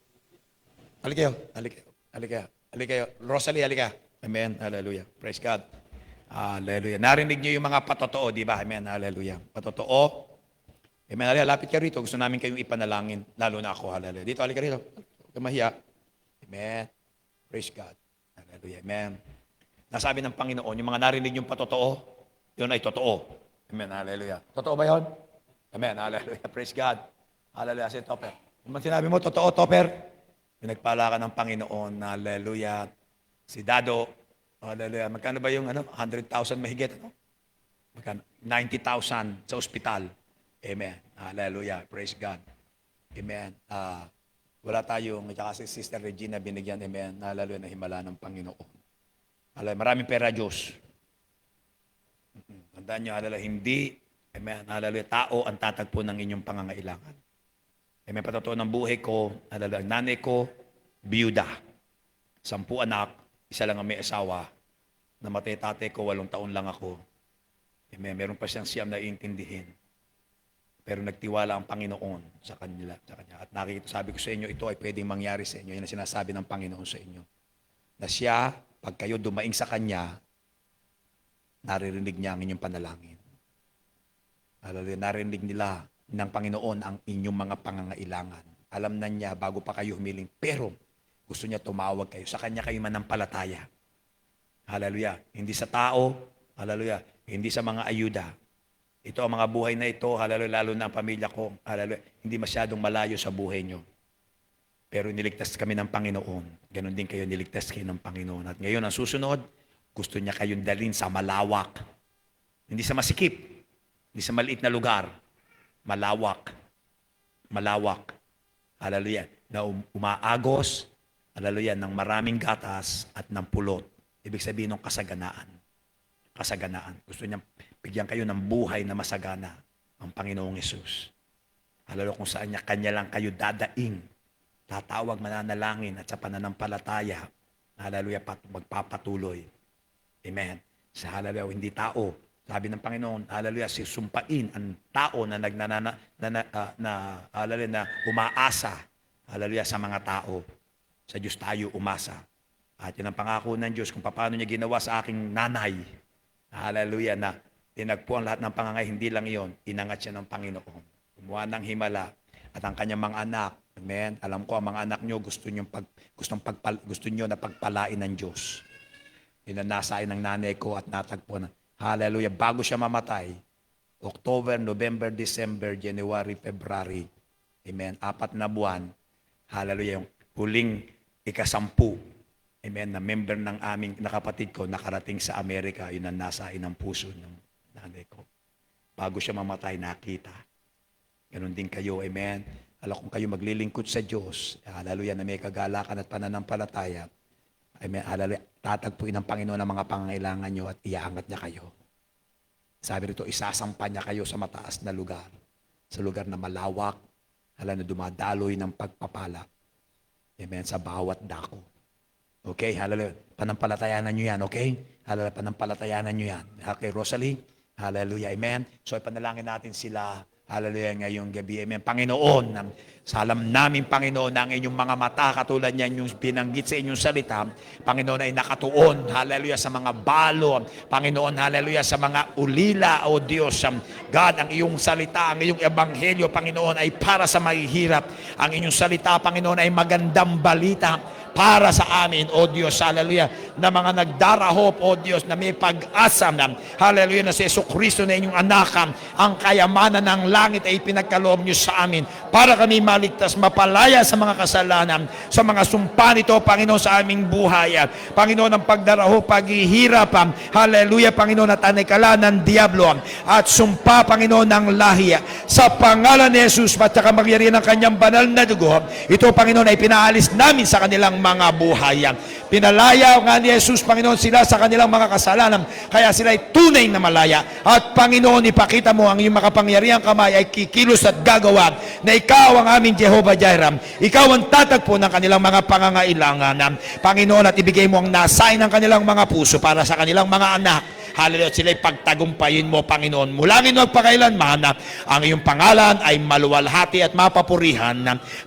Halika kayo, halika kayo, halika kayo, halika kayo. Rosalie, halika. Amen, hallelujah. Praise God. Hallelujah. Narinig niyo yung mga patotoo, di ba? Amen, hallelujah. Patotoo. Amen, hallelujah. Lapit ka rito. Gusto namin kayong ipanalangin. Lalo na ako, hallelujah. Dito, halika rito. Huwag kang mahiya. Amen. Praise God. Hallelujah. Amen. Nasabi ng Panginoon, yung mga narinig yung patotoo, yun ay totoo. Amen, hallelujah. Totoo ba yun? Amen, hallelujah. Praise God. Hallelujah. Si Topper. Kung sinabi mo, totoo, Topper, pinagpala ka ng Panginoon. Hallelujah. Si Dado, hallelujah. Magkano ba yung 100,000 mahigit? Magkano? 90,000 sa ospital. Amen. Hallelujah. Praise God. Amen. Wala tayong, tsaka si Sister Regina binigyan, amen. Hallelujah, na himala ng Panginoon. Hallelujah. Maraming pera, Diyos. Tandaan nyo, hallelujah, hindi, amen. Hallelujah, tao ang tatagpo ng inyong pangangailangan. Amen. Patotoo ng buhay ko, hallelujah, nanay ko, biyuda. 10 anak, isa lang ang may asawa. Namatay tatay ko, 8 taon lang ako. Amen. Meron pa siyang siyam na iintindihin. Pero nagtiwala ang Panginoon sa kanya. At nakikita, sabi ko sa inyo, ito ay pwedeng mangyari sa inyo. Yan ang sinasabi ng Panginoon sa inyo. Na siya, pag kayo dumaing sa Kanya, naririnig niya ang inyong panalangin. Hallelujah, naririnig nila ng Panginoon ang inyong mga pangangailangan. Alam na niya bago pa kayo humiling. Pero gusto niya tumawag kayo. Sa Kanya kayo manampalataya. Hallelujah. Hindi sa tao. Hallelujah. Hindi sa mga ayuda. Ito ang mga buhay na ito, hallelujah, lalo na ang pamilya ko, hallelujah, hindi masyadong malayo sa buhay nyo. Pero niligtas kami ng Panginoon. Ganon din kayo, niligtas kayo ng Panginoon. At ngayon, ang susunod, gusto niya kayong dalhin sa malawak. Hindi sa masikip, hindi sa maliit na lugar. Malawak. Malawak. Hallelujah. Na umaagos, hallelujah, ng maraming gatas at ng pulot. Ibig sabihin ng kasaganaan. Kasaganaan. Gusto niya bigyan kayo ng buhay na masagana ang Panginoong Hesus. Hallelujah, kung saan niya, Kanya lang kayo dadaing. Tatawag, mananalangin at sa pananampalataya. Hallelujah, magpapatuloy. Amen. Sa hallelujah, hindi tao. Sabi ng Panginoon, hallelujah, sumpain ang tao na hallelujah, na umaasa. Hallelujah, sa mga tao. Sa Diyos tayo umasa. At yun ang pangako ng Diyos kung paano niya ginawa sa aking nanay. Hallelujah, na tinagpo ang lahat ng pangangay, hindi lang iyon, inangat siya ng Panginoon. Kumuha ng himala at ang kanyang mga anak. Amen. Alam ko ang mga anak nyo gusto nyo na pagpalain ng Diyos. Inanasain ng nanay ko at natagpo na. Hallelujah. Bago siya mamatay, October, November, December, January, February. Amen. 4 na buwan. Hallelujah. Yung huling ika-10. Amen. Na member ng aming nakapatid ko nakarating sa Amerika. Yun ang nasain ng puso ng nanay ko. Bago siya mamatay, nakita. Ganon din kayo, amen. Alam kung kayo maglilingkod sa Diyos, hallelujah, na may kagalakan at pananampalataya, amen, hallelujah, tatagpuin ng Panginoon ang mga pangangailangan nyo at iaangat niya kayo. Sabi rito, isasampa niya kayo sa mataas na lugar, sa lugar na malawak, hallelujah, na dumadaloy ng pagpapala, amen, sa bawat dako. Okay, hallelujah, panampalatayanan nyo yan, okay? Hallelujah, panampalatayanan nyo yan. Okay, Rosalie, hallelujah, amen. So, ipanalangin natin sila, hallelujah, ngayong gabi, amen. Panginoon, sa alam namin, Panginoon, na ang inyong mga mata, katulad niyan yung binanggit sa inyong salita, Panginoon, ay nakatuon, hallelujah, sa mga balo, Panginoon, hallelujah, sa mga ulila, o Diyos, God, ang iyong salita, ang iyong ebanghelyo, Panginoon, ay para sa mahihirap. Ang inyong salita, Panginoon, ay magandang balita para sa amin, O Diyos, hallelujah, na mga nagdarahop, O Diyos, na may pag-asa na, hallelujah, na si Jesucristo na inyong anak, ang kayamanan ng langit ay pinagkaloob niyo sa amin para kami maligtas, mapalaya sa mga kasalanan, sa mga sumpa nito, Panginoon, sa aming buhay. Panginoon, ang pagdarahop, paghihirap, hallelujah, Panginoon, at anikala ng diablo, at sumpa, Panginoon, ng lahi. Sa pangalan ni Jesus, at saka magyarihan ng kanyang banal na dugo, ito, Panginoon, ay pinaalis namin sa kanilang mga buhay. Pinalaya nga ni Jesus, Panginoon, sila sa kanilang mga kasalanan, kaya sila ay tunay na malaya. At Panginoon, ipakita mo ang iyong makapangyarihang kamay ay kikilos at gagawa na ikaw ang aming Jehovah Jireh. Ikaw ang tatagpo ng kanilang mga pangangailangan. Panginoon, at ibigay mo ang nasain ng kanilang mga puso para sa kanilang mga anak. Hallelujah. Sila'y pagtagumpayin mo, Panginoon. Mula ngayon magpakailanman, ang iyong pangalan ay maluwalhati at mapapurihan,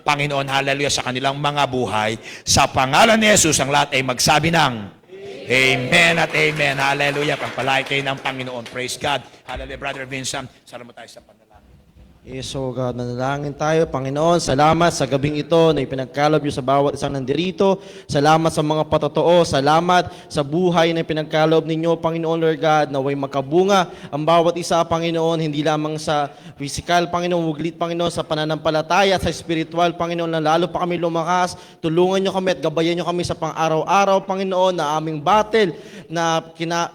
Panginoon, hallelujah, sa kanilang mga buhay. Sa pangalan ni Jesus, ang lahat ay magsabi ng Amen at Amen. Hallelujah. Pagpalain kayo ng Panginoon. Praise God. Hallelujah. Brother Vincent, salamat tayo sa panalangin. So God, nanalangin tayo. Panginoon, salamat sa gabing ito na ipinagkaloob niyo sa bawat isang nandirito. Salamat sa mga patotoo. Salamat sa buhay na ipinagkaloob ninyo, Panginoon, Lord God, naway makabunga ang bawat isa, Panginoon, hindi lamang sa physical, Panginoon, wuglit, Panginoon, sa pananampalataya, sa spiritual, Panginoon, na lalo pa kami lumakas. Tulungan niyo kami at gabayan niyo kami sa pang-araw-araw, Panginoon, na aming battle na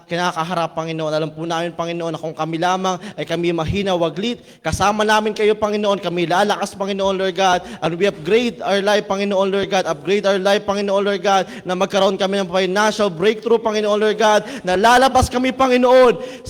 kinakaharap, Panginoon. Alam po namin, Panginoon, na kung kami lamang ay kami mahina, waglit, kasama namin kayo, Panginoon, kami lalakas, Panginoon, Lord God, and we upgrade our life, Panginoon, Lord God, upgrade our life, Panginoon, Lord God, na magkaroon kami ng financial breakthrough, Panginoon, Lord God, na lalabas kami, Panginoon,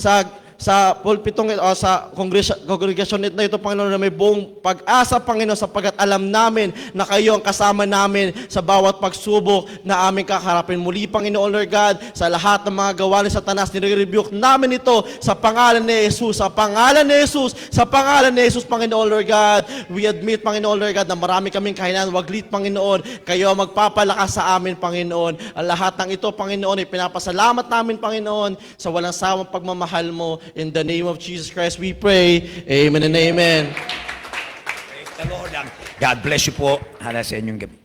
sa pulpitong o sa kongregasyon na ito, Panginoon, na may buong pag-asa, Panginoon, sapagkat alam namin na kayo ang kasama namin sa bawat pagsubok na aming kaharapin. Muli, Panginoon, Lord God, sa lahat ng mga gawa ni Satanas, nire-rebuke namin ito sa pangalan ni Jesus, sa pangalan ni Jesus, sa pangalan ni Jesus, Panginoon, Lord God. We admit, Panginoon, Lord God, na marami kaming kahinaan, waglit, Panginoon. Kayo ang magpapalakas sa amin, Panginoon. Ang lahat ng ito, Panginoon, ipinapasalamat namin, Panginoon, sa walang sawang pagmamahal mo. In the name of Jesus Christ we pray. Amen and amen. Praise the Lord. God bless you po. Hala sa inyong gabi.